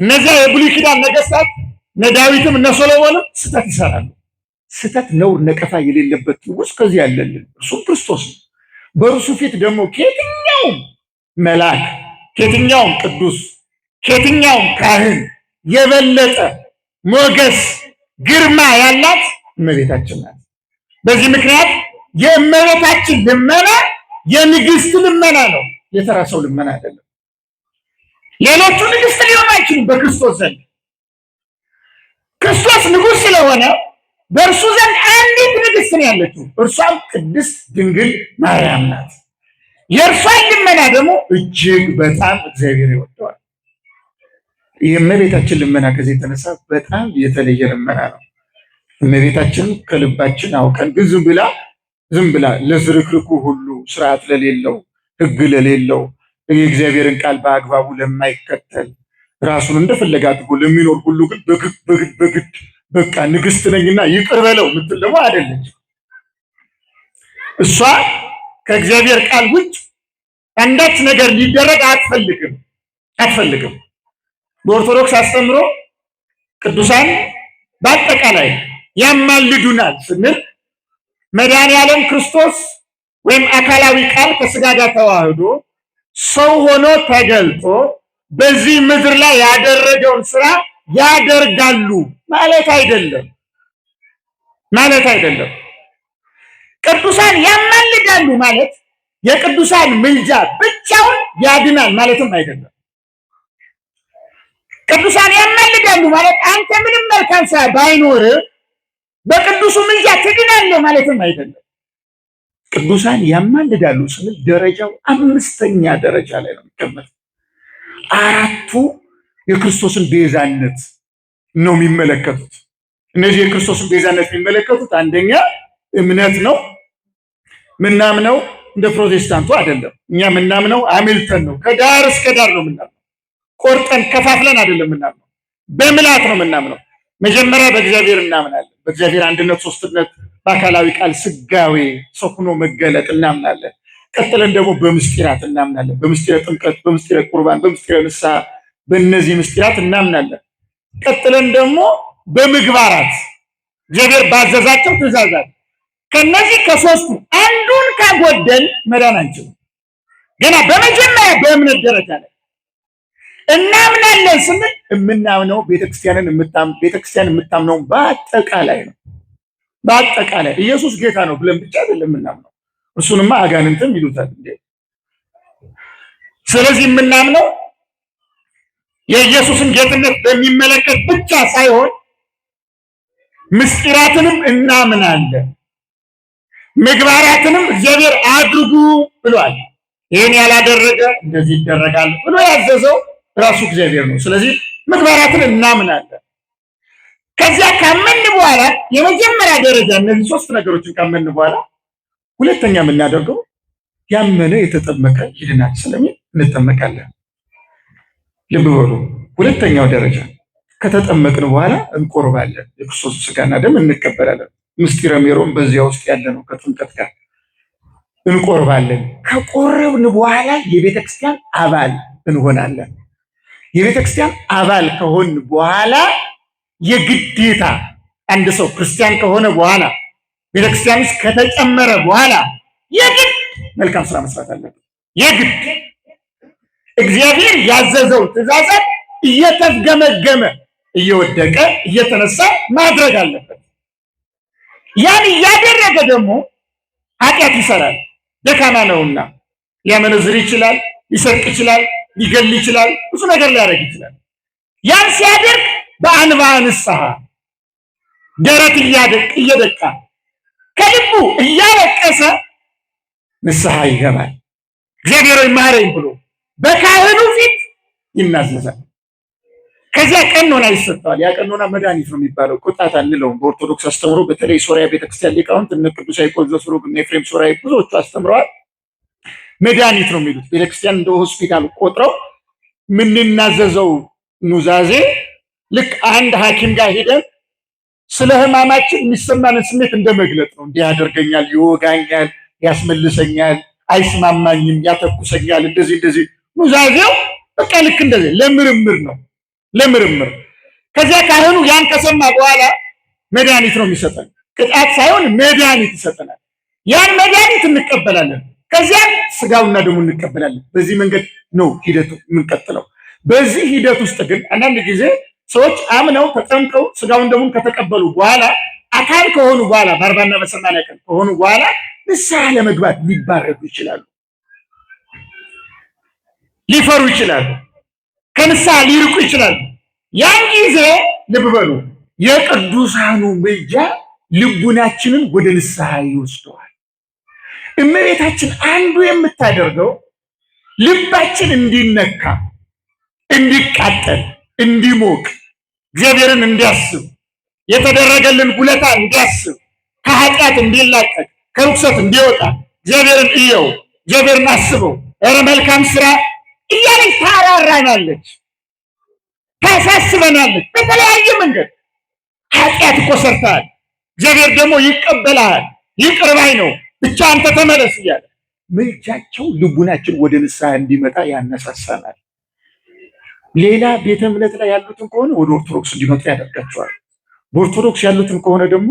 እነዚያ የብሉይ ኪዳን ነገስታት እነ ዳዊትም እነ ሶሎሞንም ስህተት ይሰራሉ። ስህተት ነውር ነቀፋ የሌለበት ንጉስ ከዚህ ያለልን እርሱም ክርስቶስ ነው። በእርሱ ፊት ደግሞ ከየትኛውም መልአክ፣ ከየትኛውም ቅዱስ፣ ከየትኛውም ካህን የበለጠ ሞገስ፣ ግርማ ያላት እመቤታችን ናት። በዚህ ምክንያት የእመቤታችን ልመና የንግስት ልመና ነው፣ የተራ ሰው ልመና አይደለም። ሌሎቹ ንግስት ሊሆኑ አይችሉም በክርስቶስ ዘንድ። ክርስቶስ ንጉስ ስለሆነ በእርሱ ዘንድ አንዲት ንግስት ነው ያለችው፣ እርሷም ቅድስት ድንግል ማርያም ናት። የእርሷን ልመና ደግሞ እጅግ በጣም እግዚአብሔር ይወደዋል። የእመቤታችን ልመና ከዚህ የተነሳ በጣም የተለየ ልመና ነው። እመቤታችን ከልባችን አውቀን ግን ዝም ብላ ለዝርክርኩ ሁሉ ስርዓት ለሌለው ሕግ ለሌለው የእግዚአብሔርን ቃል በአግባቡ ለማይከተል ራሱን እንደፈለገ አድርጎ ለሚኖር ሁሉ ግን በግድ በቃ ንግስት ነኝና ይቅር በለው ምትል ደግሞ አይደለች። እሷ ከእግዚአብሔር ቃል ውጭ አንዳች ነገር ሊደረግ አትፈልግም። በኦርቶዶክስ አስተምሮ ቅዱሳን በአጠቃላይ ያማልዱናል ስንል መድኃኔዓለም ክርስቶስ ወይም አካላዊ ቃል ከስጋ ጋር ተዋህዶ ሰው ሆኖ ተገልጦ በዚህ ምድር ላይ ያደረገውን ስራ ያደርጋሉ ማለት አይደለም። ቅዱሳን ያማልዳሉ ማለት የቅዱሳን ምልጃ ብቻውን ያድናል ማለትም አይደለም። ቅዱሳን ያማልዳሉ ማለት አንተ ምንም መልካም ስራ ባይኖር በቅዱሱ ምልጃ ትድናለህ ማለትም አይደለም። ቅዱሳን ያማልዳሉ ስንል ደረጃው 5ኛ ደረጃ ላይ ነው የሚቀመጠው። 4ቱ የክርስቶስን ቤዛነት ነው የሚመለከቱት። እነዚህ የክርስቶስን ቤዛነት የሚመለከቱት አንደኛ እምነት ነው። ምናምነው እንደ ፕሮቴስታንቱ አይደለም። እኛ ምናምነው አሚልተን ነው። ከዳር እስከ ዳር ነው ምናምነው። ቆርጠን ከፋፍለን አይደለም ምናምነው፣ በምላት ነው ምናምነው። መጀመሪያ በእግዚአብሔር እናምናለን። በእግዚአብሔር አንድነት፣ ሶስትነት፣ በአካላዊ ቃል ስጋዌ ሰው ሆኖ መገለጥ እናምናለን። ቀጥለን ደግሞ በምስጢራት እናምናለን። በምስጢረ ጥምቀት፣ በምስጢረ ቁርባን፣ በምስጢረ ንስሐ፣ በእነዚህ ምስጢራት እናምናለን። ቀጥለን ደግሞ በምግባራት እግዚአብሔር ባዘዛቸው ትእዛዛት። ከነዚህ ከሶስቱ አንዱን ካጎደል መዳን አንችልም። ገና በመጀመሪያ በእምነት ደረጃ ላይ እናምናለን ስንል የምናምነው ቤተክርስቲያን የምታምነው በአጠቃላይ ነው። በአጠቃላይ ኢየሱስ ጌታ ነው ብለን ብቻ አይደለም የምናምነው። እሱንማ አጋንንትም ይሉታል እንዴ። ስለዚህ የምናምነው የኢየሱስን ጌትነት በሚመለከት ብቻ ሳይሆን ምስጢራትንም እናምናለን። ምግባራትንም እግዚአብሔር አድርጉ ብሏል። ይህን ያላደረገ እንደዚህ ይደረጋል ብሎ ያዘዘው ራሱ እግዚአብሔር ነው። ስለዚህ ምግባራትን እናምናለን። ከዚያ ካመን በኋላ የመጀመሪያ ደረጃ እነዚህ 3 ነገሮችን ካመን በኋላ ሁለተኛ የምናደርገው ያመነ የተጠመቀ ይድናል ስለሚል እንጠመቃለን። ልብ በሉ። ሁለተኛው ደረጃ ከተጠመቅን በኋላ እንቆርባለን። የክርስቶስ ስጋና ደም እንቀበላለን። ምስጢረ ሜሮን በዚያ ውስጥ ያለ ነው። ከጥምቀት ጋር እንቆርባለን። ከቆረብን በኋላ የቤተክርስቲያን አባል እንሆናለን። የቤተክርስቲያን አባል ከሆን በኋላ የግዴታ አንድ ሰው ክርስቲያን ከሆነ በኋላ ቤተክርስቲያን ውስጥ ከተጨመረ በኋላ የግድ መልካም ስራ መስራት አለበት። የግድ እግዚአብሔር ያዘዘው ትእዛዛት እየተገመገመ እየወደቀ እየተነሳ ማድረግ አለበት። ያን እያደረገ ደግሞ ኃጢአት ይሰራል። ደካማ ነውና ሊያመነዝር ይችላል፣ ሊሰርቅ ይችላል፣ ሊገል ይችላል፣ ብዙ ነገር ሊያደርግ ይችላል። ያን ሲያደርግ በአንባ ንስሐ ደረት እየደቃ ከልቡ እያለቀሰ ንስሐ ይገባል። እግዚአብሔር ሆይ ማረኝ ብሎ በካህኑ ፊት ይናዘዛል። ከዚያ ቀኖና ይሰጠዋል። ያ ቀኖና መድኃኒት ነው የሚባለው። ቁጣት አንለውም። በኦርቶዶክስ አስተምሮ በተለይ ሶሪያ ቤተክርስቲያን ሊቃውንት እነ ቅዱስ ያዕቆብ ዘስሩግ እነ ኤፍሬም ሶርያዊ ብዙዎቹ አስተምረዋል። መድኃኒት ነው የሚሉት። ቤተክርስቲያን እንደ ሆስፒታል ቆጥረው የምንናዘዘው ኑዛዜ ልክ አንድ ሐኪም ጋር ሄደን ስለ ሕማማችን የሚሰማንን ስሜት እንደመግለጥ ነው። እንዲህ ያደርገኛል፣ ይወጋኛል፣ ያስመልሰኛል፣ አይስማማኝም፣ ያተኩሰኛል፣ እንደዚህ ኑዛዜው በቃ ልክ እንደዚህ ለምርምር ነው። ለምርምር ከዚያ ካህኑ ያን ከሰማ በኋላ መድኃኒት ነው የሚሰጠን። ቅጣት ሳይሆን መድኃኒት ይሰጠናል። ያን መድኃኒት እንቀበላለን። ከዚያም ስጋውና ደሙ እንቀበላለን። በዚህ መንገድ ነው ሂደቱ የምንቀጥለው። በዚህ ሂደት ውስጥ ግን አንዳንድ ጊዜ ሰዎች አምነው ተጠምቀው ስጋውን ደሙን ከተቀበሉ በኋላ አካል ከሆኑ በኋላ በ40ና በ80 ቀን ከሆኑ በኋላ ንስሐ ለመግባት ሊባረዱ ይችላሉ፣ ሊፈሩ ይችላሉ፣ ከንስሐ ሊርቁ ይችላሉ። ያን ጊዜ ልብ በሉ፣ የቅዱሳኑ ምልጃ ልቡናችንን ወደ ንስሐ ይወስደዋል። እመቤታችን አንዱ የምታደርገው ልባችን እንዲነካ፣ እንዲቃጠል፣ እንዲሞቅ፣ እግዚአብሔርን እንዲያስብ፣ የተደረገልን ውለታ እንዲያስብ፣ ከኃጢአት እንዲላቀቅ፣ ከርኩሰት እንዲወጣ፣ እግዚአብሔርን እየው፣ እግዚአብሔርን አስበው፣ ኧረ መልካም ስራ እያለች ታራራናለች፣ ታሳስበናለች። በተለያየ መንገድ ኃጢአት እኮ ሰርተሃል፣ እግዚአብሔር ደግሞ ይቀበልሃል፣ ይቅር ባይ ነው፣ ብቻ አንተ ተመለስ እያለ ምልጃቸው ልቡናችን ወደ ንስሐ እንዲመጣ ያነሳሳናል። ሌላ ቤተ እምነት ላይ ያሉትን ከሆነ ወደ ኦርቶዶክስ እንዲመጡ ያደርጋቸዋል። በኦርቶዶክስ ያሉትን ከሆነ ደግሞ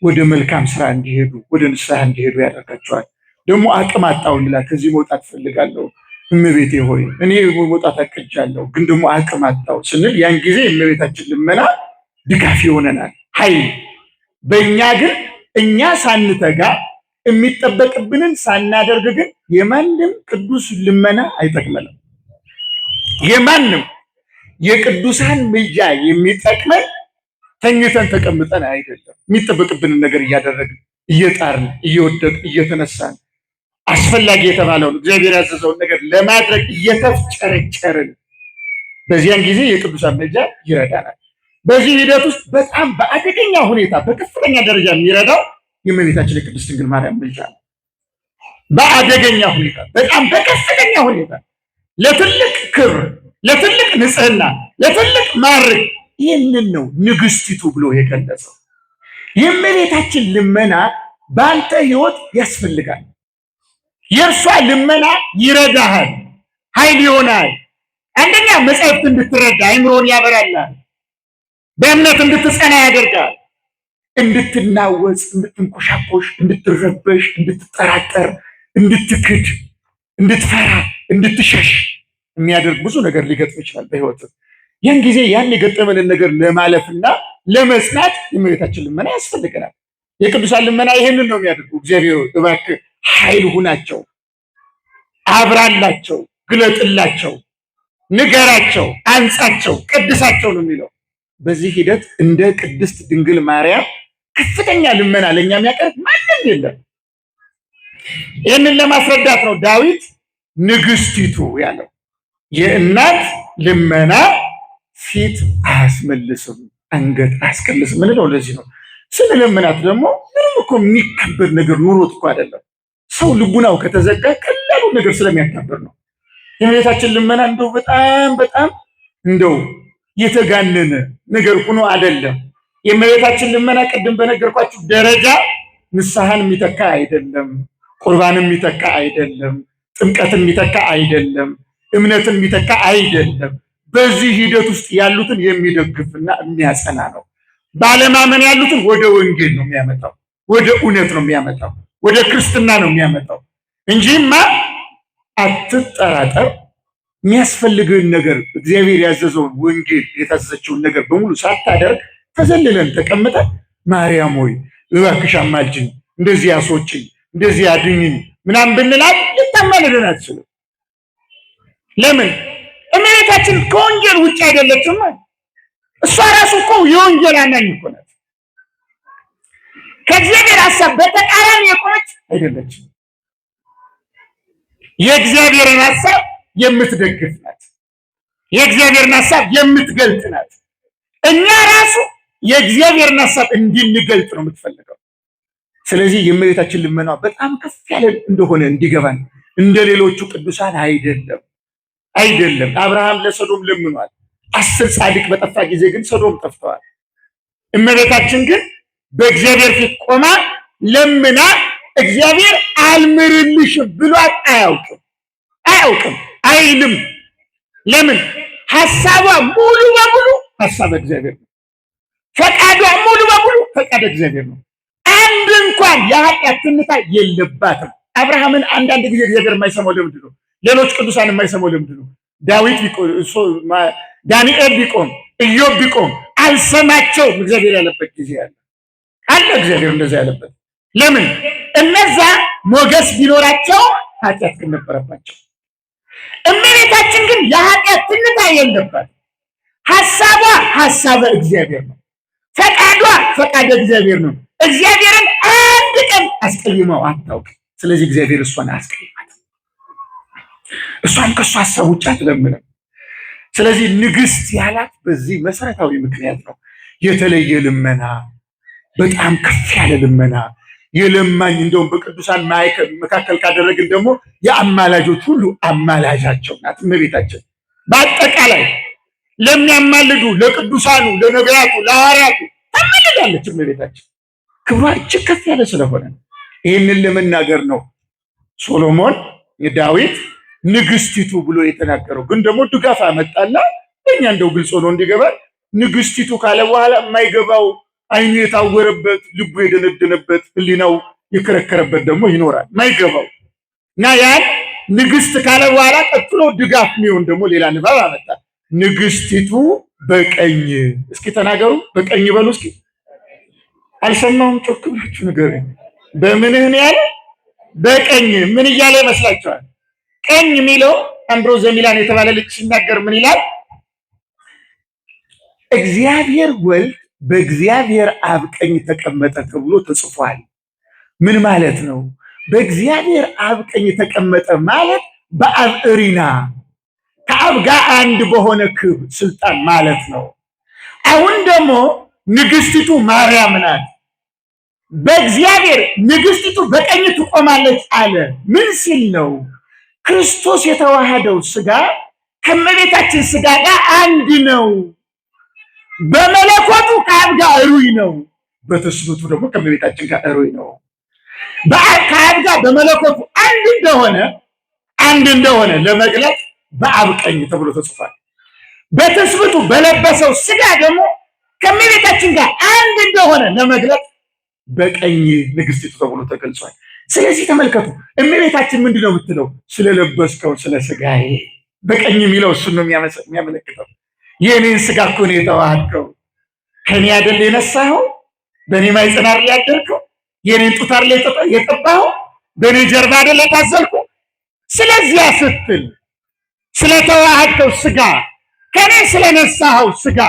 ወደ መልካም ስራ እንዲሄዱ፣ ወደ ንስሐ እንዲሄዱ ያደርጋቸዋል። ደግሞ አቅም አጣው እንላለን። ከዚህ መውጣት ፈልጋለሁ እመቤቴ ሆይ እኔ መውጣት አቅጃለሁ፣ ግን ደግሞ አቅም አጣው ስንል ያን ጊዜ እመቤታችን ልመና ድጋፍ ይሆነናል፣ ኃይል። በእኛ ግን እኛ ሳንተጋ የሚጠበቅብንን ሳናደርግ ግን የማንም ቅዱስ ልመና አይጠቅመንም። የማንም የቅዱሳን ምልጃ የሚጠቅመን ተኝተን ተቀምጠን አይደለም። የሚጠበቅብንን ነገር እያደረግን እየጣርን እየወደቅን እየተነሳን አስፈላጊ የተባለውን እግዚአብሔር ያዘዘውን ነገር ለማድረግ እየተፍጨረጨርን በዚያን ጊዜ የቅዱሳን ምልጃ ይረዳናል። በዚህ ሂደት ውስጥ በጣም በአደገኛ ሁኔታ በከፍተኛ ደረጃ የሚረዳው የእመቤታችን የቅድስት ድንግል ማርያም ምልጃ ነው። በአደገኛ ሁኔታ በጣም በከፍተኛ ሁኔታ ለትልቅ ክብር፣ ለትልቅ ንጽህና፣ ለትልቅ ማዕረግ ይህንን ነው ንግስቲቱ ብሎ የገለጸው። የእመቤታችን ልመና በአንተ ህይወት ያስፈልጋል። የእርሷ ልመና ይረዳሃል፣ ኃይል ይሆናል። አንደኛ መጽሐፍት እንድትረዳ አይምሮን ያበራላል፣ በእምነት እንድትጸና ያደርጋል። እንድትናወጽ፣ እንድትንኮሻኮሽ፣ እንድትረበሽ፣ እንድትጠራጠር፣ እንድትክድ፣ እንድትፈራ፣ እንድትሸሽ የሚያደርግ ብዙ ነገር ሊገጥም ይችላል በህይወት። ያን ጊዜ ያን የገጠመንን ነገር ለማለፍና ለመጽናት የእመቤታችን ልመና ያስፈልገናል። የቅዱሳን ልመና ይሄንን ነው የሚያደርጉ። እግዚአብሔር እባክህ ኃይል ሁናቸው፣ አብራላቸው፣ ግለጥላቸው፣ ንገራቸው፣ አንጻቸው፣ ቅድሳቸው ነው የሚለው። በዚህ ሂደት እንደ ቅድስት ድንግል ማርያም ከፍተኛ ልመና ለእኛ የሚያቀርብ ማንም የለም። ይህንን ለማስረዳት ነው ዳዊት ንግስቲቱ ያለው። የእናት ልመና ፊት አያስመልስም፣ አንገት አያስቀልስም ምንለው ለዚህ ነው። ስንለምናት ደግሞ ምንም እኮ የሚከበር ነገር ኑሮት እኮ አይደለም። ሰው ልቡናው ከተዘጋ ቀላሉ ነገር ስለሚያከብር ነው። የእመቤታችን ልመና እንደው በጣም በጣም እንደው የተጋነነ ነገር ሆኖ አይደለም። የእመቤታችን ልመና ቅድም በነገርኳችሁ ደረጃ ንስሐን የሚተካ አይደለም፣ ቁርባንን የሚተካ አይደለም፣ ጥምቀትን የሚተካ አይደለም፣ እምነትን የሚተካ አይደለም። በዚህ ሂደት ውስጥ ያሉትን የሚደግፍና የሚያጸና ነው። ባለማመን ያሉትን ወደ ወንጌል ነው የሚያመጣው፣ ወደ እውነት ነው የሚያመጣው፣ ወደ ክርስትና ነው የሚያመጣው እንጂማ አትጠራጠር። የሚያስፈልግህን ነገር እግዚአብሔር ያዘዘውን ወንጌል የታዘዘችውን ነገር በሙሉ ሳታደርግ ተዘልለን ተቀምጠን ማርያም ሆይ እባክሽ አማልጅኝ፣ እንደዚህ አስወጪኝ፣ እንደዚህ አድኝኝ ምናምን ብንላት ልታማልደን አትችልም። ለምን? እመቤታችን ከወንጌል ውጭ አይደለችም። እሷ ራሱ እኮ የወንጌል አማኝ እኮ ናት። ከእግዚአብሔር ሐሳብ በተቃራኒ የቆመች አይደለችም። የእግዚአብሔርን ሐሳብ የምትደግፍ ናት። የእግዚአብሔርን ሐሳብ የምትገልጥ ናት። እኛ ራሱ የእግዚአብሔርን ሐሳብ እንድንገልጥ ነው የምትፈልገው። ስለዚህ የእመቤታችን ልመና በጣም ከፍ ያለ እንደሆነ እንዲገባን፣ እንደ ሌሎቹ ቅዱሳን አይደለም። አብርሃም ለሰዶም ለምኗል። 10 ጻድቅ በጠፋ ጊዜ ግን ሰዶም ጠፍተዋል። እመቤታችን ግን በእግዚአብሔር ፊት ቆማ ለምና እግዚአብሔር አልምርልሽም ብሏት አያውቅም አይልም። ለምን? ሐሳቧ ሙሉ በሙሉ ሐሳብ እግዚአብሔር ነው። ፈቃዷ ሙሉ በሙሉ ፈቃድ እግዚአብሔር ነው። አንድ እንኳን የኃጢአት ትንታ የለባትም። አብርሃምን አንዳንድ ጊዜ እግዚአብሔር የማይሰማው ለምንድን ነው? ሌሎች ቅዱሳን የማይሰማው ለምንድን ነው? ዳዊት ዳንኤል ቢቆም ኢዮብ ቢቆም አልሰማቸውም እግዚአብሔር ያለበት ጊዜ አለ እግዚአብሔር እንደዛ ያለበት። ለምን? እነዛ ሞገስ ቢኖራቸው ኃጢአት ግን ነበረባቸው። እመቤታችን ግን የኃጢአት ትንታ የለባት። ሐሳቧ ሐሳበ እግዚአብሔር ነው። ፈቃዷ ፈቃደ እግዚአብሔር ነው። እግዚአብሔርን አንድ ቀን አስቀይመው አታውቅም። ስለዚህ እግዚአብሔር እሷን አያስቀይማት፣ እሷም ከእሷ ሐሳብ ውጭ አትለምንም። ስለዚህ ንግሥት ያላት በዚህ መሰረታዊ ምክንያት ነው። የተለየ ልመና፣ በጣም ከፍ ያለ ልመና የለማኝ እንደውም በቅዱሳን መካከል ካደረግን ደግሞ የአማላጆች ሁሉ አማላጃቸው ናት እመቤታችን። በአጠቃላይ ለሚያማልዱ ለቅዱሳኑ፣ ለነቢያቱ፣ ለሐዋርያቱ ታማልዳለች እመቤታችን። ክብሯ እጅግ ከፍ ያለ ስለሆነ ይህንን ለመናገር ነው ሶሎሞን ዳዊት ንግሥቲቱ ብሎ የተናገረው። ግን ደግሞ ድጋፍ አመጣና እኛ እንደው ግልጽ ሆኖ እንዲገባል ንግሥቲቱ ካለ በኋላ የማይገባው አይኑ የታወረበት ልቡ የደነደነበት ሕሊናው የከረከረበት ደግሞ ይኖራል ማይገባው እና ያን ንግሥት ካለ በኋላ ቀጥሎ ድጋፍ የሚሆን ደግሞ ሌላ ንባብ አመጣ። ንግሥቲቱ በቀኝ። እስኪ ተናገሩ፣ በቀኝ በሉ እስኪ። አልሰማሁም፣ ጮክ ብላችሁ ንገሩኝ። በምንህ ነው ያለ? በቀኝ። ምን እያለ ይመስላችኋል? ቀኝ የሚለው አምብሮስ ዘሚላን የተባለ ልጅ ሲናገር ምን ይላል? እግዚአብሔር ወልድ በእግዚአብሔር አብ ቀኝ ተቀመጠ ተብሎ ተጽፏል። ምን ማለት ነው? በእግዚአብሔር አብ ቀኝ ተቀመጠ ማለት በአብ እሪና ከአብ ጋር አንድ በሆነ ክብር ስልጣን ማለት ነው። አሁን ደግሞ ንግሥቲቱ ማርያም ናት። በእግዚአብሔር ንግሥቲቱ በቀኝ ትቆማለች አለ። ምን ሲል ነው? ክርስቶስ የተዋሃደው ስጋ ከእመቤታችን ስጋ ጋር አንድ ነው። በመለኮቱ ከአብ ጋር እሩይ ነው። በትስብእቱ ደግሞ ከእመቤታችን ጋር እሩይ ነው። ከአብ ጋር በመለኮቱ አንድ እንደሆነ ለመግለጽ በአብ ቀኝ ተብሎ ተጽፏል። በትስብእቱ በለበሰው ስጋ ደግሞ ከእመቤታችን ጋር አንድ እንደሆነ ለመግለጽ በቀኝ ንግሥቲቱ ተብሎ ተገልጿል። ስለዚህ ተመልከቱ፣ እመቤታችን ምንድነው የምትለው? ስለለበስከው ስለ ስጋዬ። በቀኝ የሚለው እሱን ነው የሚያመለክተው። የኔን ስጋ እኮ ነው የተዋሃድከው። ከኔ አይደል የነሳኸው? በኔ ማኅፀን አይደል ያደርከው? የኔን ጡት አይደል የጠባኸው? በኔ ጀርባ አይደል የታዘልከው? ስለዚያ ስትል ስለተዋሃድከው ስጋ፣ ከኔ ስለነሳኸው ስጋ፣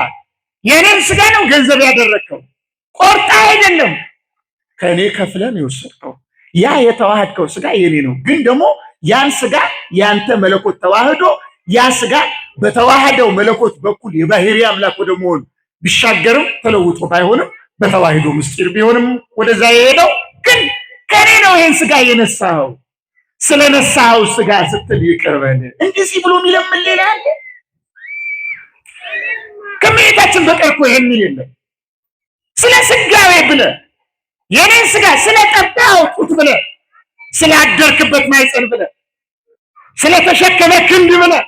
የኔን ስጋ ነው ገንዘብ ያደረግከው፣ ቆርጣ አይደለም፣ ከኔ ከፍለን የወሰድከው። ያ የተዋሃድከው ስጋ የኔ ነው። ግን ደግሞ ያን ስጋ ያንተ መለኮት ተዋህዶ ያ ስጋ በተዋህደው መለኮት በኩል የባህሪ አምላክ ወደ መሆን ቢሻገርም ተለውጦ ባይሆንም በተዋህዶ ምስጢር ቢሆንም ወደዛ የሄደው ግን ከኔ ነው ይህን ስጋ የነሳኸው። ስለነሳኸው ስጋ ስትል ይቅር በል። እንደዚህ ብሎ የሚለምን ሌላ አለ? ከእመቤታችን በቀር እኮ ይሄን የለም። ስለ ስጋዌ ብለህ የኔን ስጋ ስለጠጣው ጡት ብለህ ስላደርክበት ማይፀን ብለህ ስለተሸከመ ክንድ ብለህ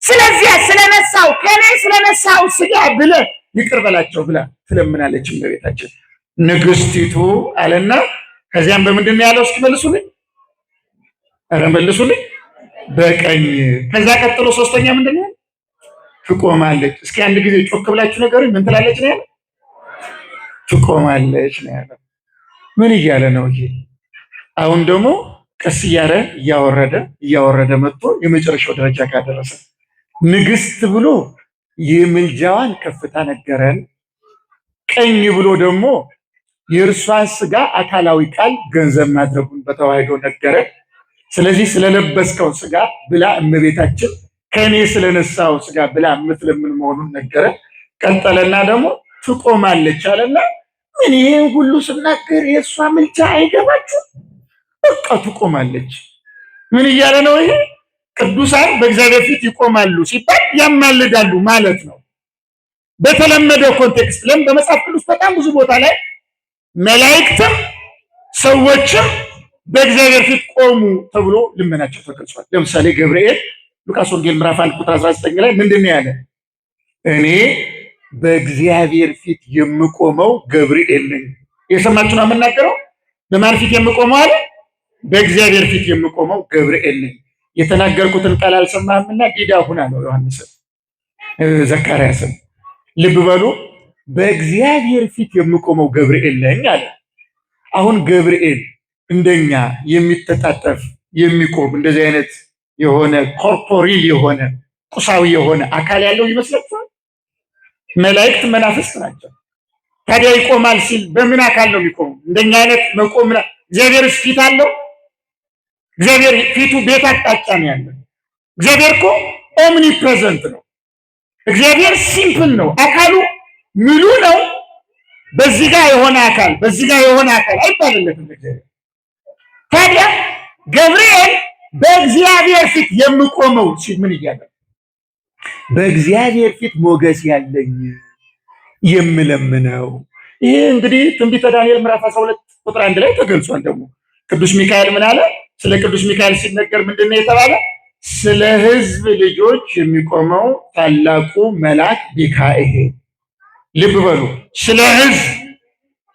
ስለዚያ ስለነሳው ከኔ ስለነሳው ስጋ ብለህ ይቅር በላቸው ብላ ትለምናለች እመቤታችን ንግስቲቱ አለና ከዚያም በምንድን ነው ያለው? እስኪ መልሱልኝ። ኧረ መልሱልኝ። በቀኝ። ከዛ ቀጥሎ ሶስተኛ ምንድን ነው? ትቆማለች። እስኪ አንድ ጊዜ ጮክ ብላችሁ ነገሩኝ። ምን ትላለች ነው ያለው? ትቆማለች ነው ያለው። ምን እያለ ነው ይሄ? አሁን ደግሞ ቀስ እያለ እያወረደ መጥቶ የመጨረሻው ደረጃ ጋር ደረሰ። ንግስት ብሎ የምልጃዋን ከፍታ ነገረን። ቀኝ ብሎ ደግሞ የእርሷን ስጋ አካላዊ ቃል ገንዘብ ማድረጉን በተዋህዶ ነገረን። ስለዚህ ስለለበስከው ስጋ ብላ እመቤታችን ከእኔ ስለነሳው ስጋ ብላ የምትለምን መሆኑን ነገረን። ቀጠለና ደግሞ ትቆማለች አለና ምን ይሄን ሁሉ ስናገር የእሷ ምልጃ አይገባችሁ? በቃ ትቆማለች። ምን እያለ ነው ይሄ? ቅዱሳን በእግዚአብሔር ፊት ይቆማሉ ሲባል ያማልዳሉ ማለት ነው። በተለመደ ኮንቴክስት ለም በመጽሐፍ ቅዱስ በጣም ብዙ ቦታ ላይ መላእክትም ሰዎችም በእግዚአብሔር ፊት ቆሙ ተብሎ ልመናቸው ተገልጿል። ለምሳሌ ገብርኤል ሉቃስ ወንጌል ምዕራፍ 1 ቁጥር 19 ላይ ምንድነው ያለ? እኔ በእግዚአብሔር ፊት የምቆመው ገብርኤል ነኝ። የሰማችሁ ነው የምናገረው። በማን ፊት የምቆመው አለ? በእግዚአብሔር ፊት የምቆመው ገብርኤል ነኝ። የተናገርኩትን ቃል አልሰማህምና ዲዳ ሁና ነው ዮሐንስ ዘካርያስም። ልብ በሉ፣ በእግዚአብሔር ፊት የምቆመው ገብርኤል ነኝ አለ። አሁን ገብርኤል እንደኛ የሚተጣጠፍ የሚቆም እንደዚህ አይነት የሆነ ኮርፖሪል የሆነ ቁሳዊ የሆነ አካል ያለው ይመስላችኋል? መላእክት መናፍስት ናቸው። ታዲያ ይቆማል ሲል በምን አካል ነው የሚቆመው? እንደኛ አይነት መቆም። እግዚአብሔርስ ፊት አለው? እግዚአብሔር ፊቱ ቤት አቅጣጫ ነው ያለው። እግዚአብሔር እኮ ኦምኒ ፕሬዘንት ነው። እግዚአብሔር ሲምፕል ነው። አካሉ ሙሉ ነው። በዚህ ጋር የሆነ አካል በዚህ ጋር የሆነ አካል አይባልለትም እግዚአብሔር። ታዲያ ገብርኤል በእግዚአብሔር ፊት የምቆመው ሲል ምን እያለ? በእግዚአብሔር ፊት ሞገስ ያለኝ የምለምነው። ይሄ እንግዲህ ትንቢተ ዳንኤል ምዕራፍ 12 ቁጥር 1 ላይ ተገልጿል። ደግሞ ቅዱስ ሚካኤል ምን አለ? ስለ ቅዱስ ሚካኤል ሲነገር ምንድነው የተባለ? ስለ ሕዝብ ልጆች የሚቆመው ታላቁ መልአክ ሚካኤል። ልብ በሉ፣ ስለ ሕዝብ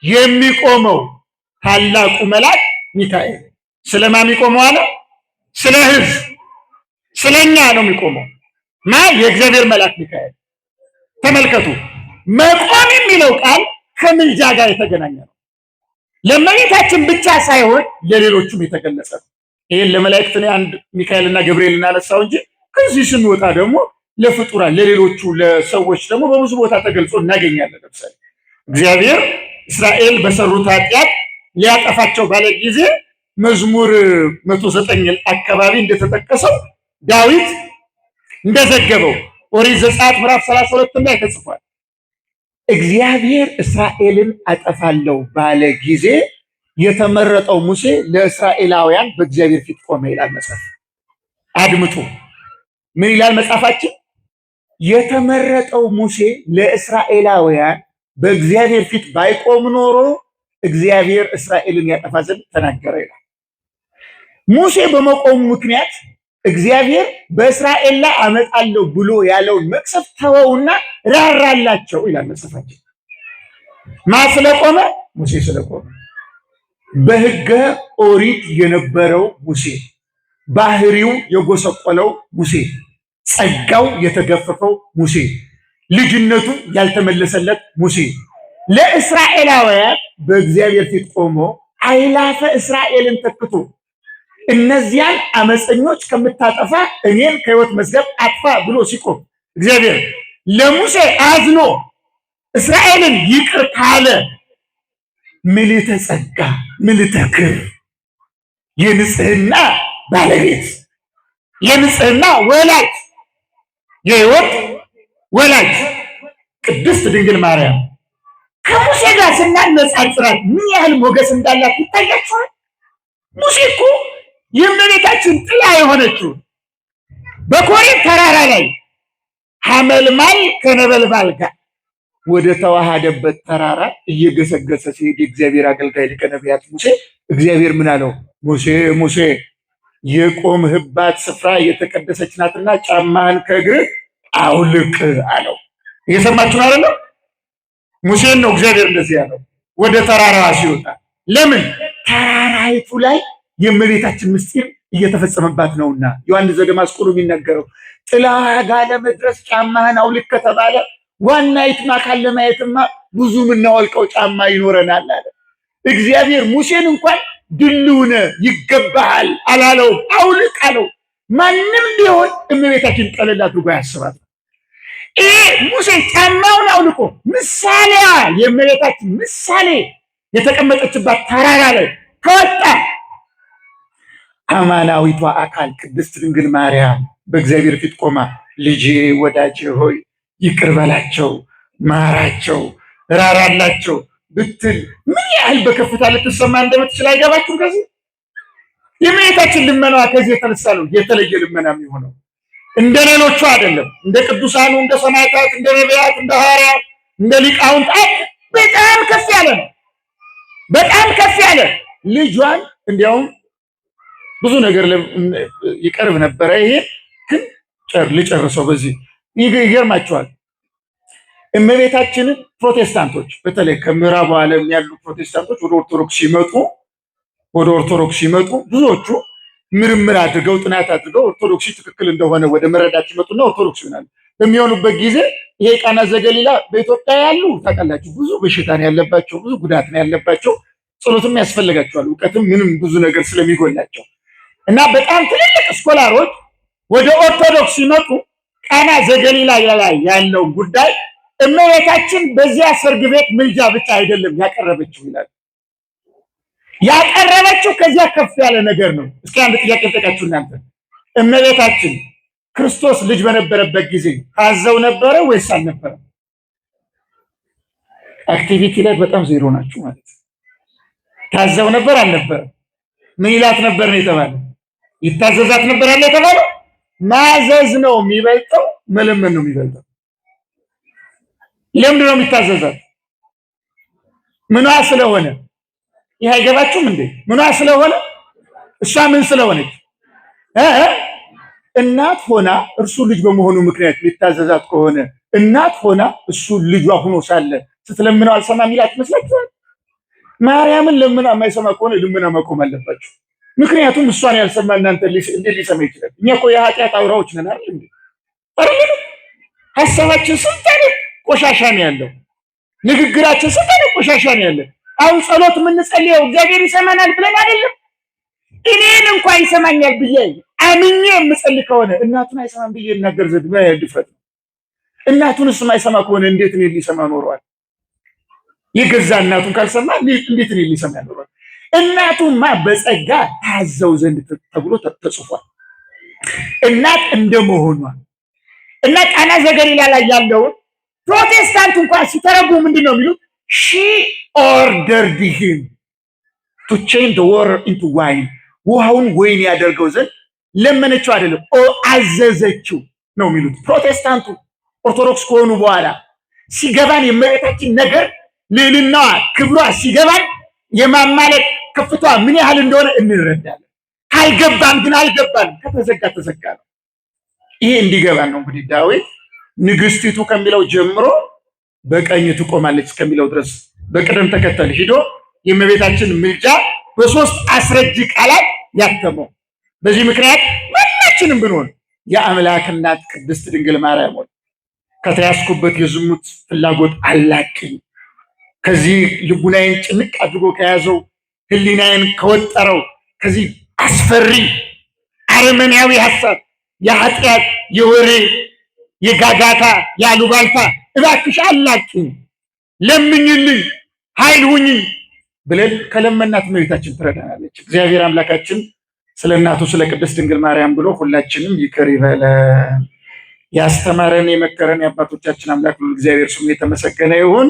የሚቆመው ታላቁ መልአክ ሚካኤል። ስለማን የሚቆመው አለ? ስለ ሕዝብ፣ ስለኛ ነው የሚቆመው። የእግዚአብሔር መልአክ ሚካኤል። ተመልከቱ፣ መቆም የሚለው ቃል ከምልጃ ጋር የተገናኘ ነው። ለእመቤታችን ብቻ ሳይሆን ለሌሎቹም የተገለጸ ነው። ይሄን ለመላእክት ነው አንድ ሚካኤልና ገብርኤል እናነሳው እንጂ ከዚህ ስንወጣ ደግሞ ለፍጡራን ለሌሎቹ ለሰዎች ደግሞ በብዙ ቦታ ተገልጾ እናገኛለን። ለምሳሌ እግዚአብሔር እስራኤል በሰሩት ኃጢአት ሊያጠፋቸው ባለ ጊዜ መዝሙር 109 አካባቢ እንደተጠቀሰው ዳዊት እንደዘገበው ኦሪት ዘጸአት ምዕራፍ 32 ላይ ተጽፏል። እግዚአብሔር እስራኤልን አጠፋለሁ ባለ ጊዜ የተመረጠው ሙሴ ለእስራኤላውያን በእግዚአብሔር ፊት ቆመ ይላል መጽሐፍ። አድምጡ፣ ምን ይላል መጽሐፋችን? የተመረጠው ሙሴ ለእስራኤላውያን በእግዚአብሔር ፊት ባይቆም ኖሮ እግዚአብሔር እስራኤልን ያጠፋ ዘንድ ተናገረ ይላል። ሙሴ በመቆሙ ምክንያት እግዚአብሔር በእስራኤል ላይ አመጣለሁ ብሎ ያለውን መቅሰፍት ተወውና ራራላቸው ይላል መጽሐፋችን። ማን ስለቆመ? ሙሴ ስለቆመ። በሕገ ኦሪት የነበረው ሙሴ፣ ባህሪው የጎሰቆለው ሙሴ፣ ጸጋው የተገፈፈው ሙሴ፣ ልጅነቱ ያልተመለሰለት ሙሴ ለእስራኤላውያን በእግዚአብሔር ፊት ቆሞ አይላፈ እስራኤልን ተክቶ እነዚያን አመፀኞች ከምታጠፋ እኔን ከሕይወት መዝገብ አጥፋ ብሎ ሲቆም እግዚአብሔር ለሙሴ አዝኖ እስራኤልን ይቅር ካለ ምልዕተ ጸጋ ምልዕተ ክብር የንጽህና ባለቤት የንጽህና ወላጅ የሕይወት ወላጅ ቅድስት ድንግል ማርያም ከሙሴ ጋር ስናነጻጽራት ምን ያህል ሞገስ እንዳላት ይታያችኋል። ሙሴ እኮ የእመቤታችን ጥላ የሆነችው በኮሬብ ተራራ ላይ ሐመልማል ከነበልባል ጋር ወደ ተዋሃደበት ተራራ እየገሰገሰ ሲሄድ የእግዚአብሔር አገልጋይ ሊቀ ነቢያት ሙሴ እግዚአብሔር ምን አለው? ሙሴ ሙሴ የቆምህባት ስፍራ የተቀደሰች ናትና ጫማህን ከእግርህ አውልቅ አለው። እየሰማችሁ ነው አይደል? ሙሴን ነው እግዚአብሔር እንደዚህ ያለው ወደ ተራራዋ ሲወጣ። ለምን? ተራራይቱ ላይ የእመቤታችን ምስጢር እየተፈጸመባት ነውና። ዮሐንስ ዘደማስቆ ነው የሚናገረው። ጥላዋ ጋር ለመድረስ ጫማህን አውልቅ ከተባለ ዋናይቱን አካል ለማየትማ ብዙ የምናወልቀው ጫማ ይኖረናል አለ። እግዚአብሔር ሙሴን እንኳን ድልውነ ይገባሃል አላለውም፣ አውልቅ አለው። ማንም ቢሆን እመቤታችን ቀለል አድርጎ ያስባት። ይሄ ሙሴ ጫማውን አውልቆ ምሳሌዋ የእመቤታችን ምሳሌ የተቀመጠችባት ተራራ ላይ ከወጣ አማናዊቷ አካል ቅድስት ድንግል ማርያም በእግዚአብሔር ፊት ቆማ ልጄ ወዳጄ ሆይ ይቅር በላቸው፣ ማራቸው፣ ራራላቸው ብትል ምን ያህል በከፍታ ልትሰማ እንደምትችል አይገባችሁም? ከዚህ የእመቤታችን ልመናዋ ከዚህ የተነሳ ነው የተለየ ልመና የሚሆነው። እንደ ሌሎቹ አይደለም። እንደ ቅዱሳኑ፣ እንደ ሰማዕታት፣ እንደ ነቢያት፣ እንደ ሐዋርያት፣ እንደ ሊቃውንት በጣም ከፍ ያለ ነው። በጣም ከፍ ያለ ልጇን እንዲያውም ብዙ ነገር ይቀርብ ነበረ። ይሄ ግን ልጨርሰው በዚህ ይገርማቸዋል። እመቤታችንን ፕሮቴስታንቶች በተለይ ከምዕራቡ ዓለም ያሉ ፕሮቴስታንቶች ወደ ኦርቶዶክስ ሲመጡ ብዙዎቹ ምርምር አድርገው ጥናት አድርገው ኦርቶዶክሲ ትክክል እንደሆነ ወደ መረዳት ሲመጡና ኦርቶዶክስ ይሆናሉ። በሚሆኑበት ጊዜ ይሄ ቃና ዘገሊላ በኢትዮጵያ ያሉ ታውቃላችሁ፣ ብዙ በሽታ ነው ያለባቸው፣ ብዙ ጉዳት ነው ያለባቸው፣ ጸሎትም ያስፈልጋቸዋል፣ እውቀትም ምንም ብዙ ነገር ስለሚጎላቸው እና በጣም ትልልቅ ስኮላሮች ወደ ኦርቶዶክስ ሲመጡ ቃና ዘገሊላ ላይ ያለው ጉዳይ እመቤታችን በዚያ ሰርግ ቤት ምልጃ ብቻ አይደለም ያቀረበችው ይላል። ያቀረበችው ከዚያ ከፍ ያለ ነገር ነው። እስኪ አንድ ጥያቄ ልጠይቃችሁ እናንተ። እመቤታችን ክርስቶስ ልጅ በነበረበት ጊዜ ታዘው ነበረ ወይስ አልነበረም? አክቲቪቲ ላይ በጣም ዜሮ ናችሁ ማለት። ታዘው ነበር አልነበረም? ምን ይላት ነበር ነው የተባለው? ይታዘዛት ነበር አለ የተባለው? ማዘዝ ነው የሚበልጠው፣ መለመን ነው የሚበልጠው። ለምንድን ነው የሚታዘዛት? ምኗ ስለሆነ? ይሄ አይገባችሁም እንዴ? ምኗ ስለሆነ? እሷ ምን ስለሆነች? እናት ሆና እርሱ ልጅ በመሆኑ ምክንያት ሊታዘዛት ከሆነ እናት ሆና እሱ ልጇ ሆኖ ሳለ ስትለምነው አልሰማም ይላት ይመስላችኋል? ማርያምን ለምና የማይሰማ ከሆነ ልመና ማቆም አለባችሁ። ምክንያቱም እሷን ያልሰማ እናንተ እንዴት ሊሰማ ይችላል? እኛ እኮ የኃጢአት አውራዎች ነን አይደል እንዴ? አይደል? ሐሳባችን ስንት አይነት ቆሻሻ ነው ያለው። ንግግራችን ስንት አይነት ቆሻሻ ነው ያለው። አሁን ጸሎት የምንጸልየው እግዚአብሔር ይሰማናል ብለን አይደለም። እኔን እንኳን ይሰማኛል ብዬ አምኜ የምጸልይ ከሆነ እናቱን አይሰማም ብዬ እናገር ዘንድ ምን ያህል ድፍረት ነው? እናቱንስ የማይሰማ ከሆነ እንዴት እኔን ሊሰማ ኖሯል? የገዛ እናቱን ካልሰማ እንዴት እኔን ሊሰማ ኖሯል? እናቱማ በጸጋ ታዘው ዘንድ ተብሎ ተጽፏል። እናት እንደመሆኗ እና ቃና ዘገሊላ ላይ ያለውን ፕሮቴስታንት እንኳን ሲተረጉ ምንድን ነው የሚሉት? ሺ ኦርደርድ ሂም ቱ ቼንጅ ዘ ዋተር ኢንቱ ዋይን፣ ውሃውን ወይን ያደርገው ዘንድ ለመነችው አይደለም አዘዘችው ነው የሚሉት ፕሮቴስታንቱ። ኦርቶዶክስ ከሆኑ በኋላ ሲገባን የእመቤታችን ነገር ልዕልናዋ፣ ክብሯ ሲገባን የማማለክ ከፍቷ ምን ያህል እንደሆነ እንረዳለን። ካልገባን ግን አልገባንም፣ ከተዘጋ ተዘጋ ነው። ይሄ እንዲገባን ነው እንግዲህ ዳዊት ንግስቲቱ ከሚለው ጀምሮ በቀኝ ትቆማለች ከሚለው ድረስ በቅደም ተከተል ሂዶ የእመቤታችን ምልጃ በሶስት አስረጅ ቃላት ያተመው። በዚህ ምክንያት ማናችንም ብንሆን የአምላክ እናት ቅድስት ድንግል ማርያም ሆይ ከተያዝኩበት የዝሙት ፍላጎት አላቅኝ፣ ከዚህ ልቡናዬን ጭንቅ አድርጎ ከያዘው ሕሊናዬን ከወጠረው ከዚህ አስፈሪ አረመኔያዊ ሐሳብ የኃጢአት፣ የወሬ፣ የጋጋታ፣ ያሉባልታ እባክሽ አላቅኝ፣ ለምኝልኝ፣ ኃይል ሁኚ ብለን ከለመናት እመቤታችን ትረዳናለች። እግዚአብሔር አምላካችን ስለ እናቱ ስለ ቅድስት ድንግል ማርያም ብሎ ሁላችንም ይቅር ይበለን። ያስተማረን የመከረን የአባቶቻችን አምላክ እግዚአብሔር ስሙ የተመሰገነ ይሁን።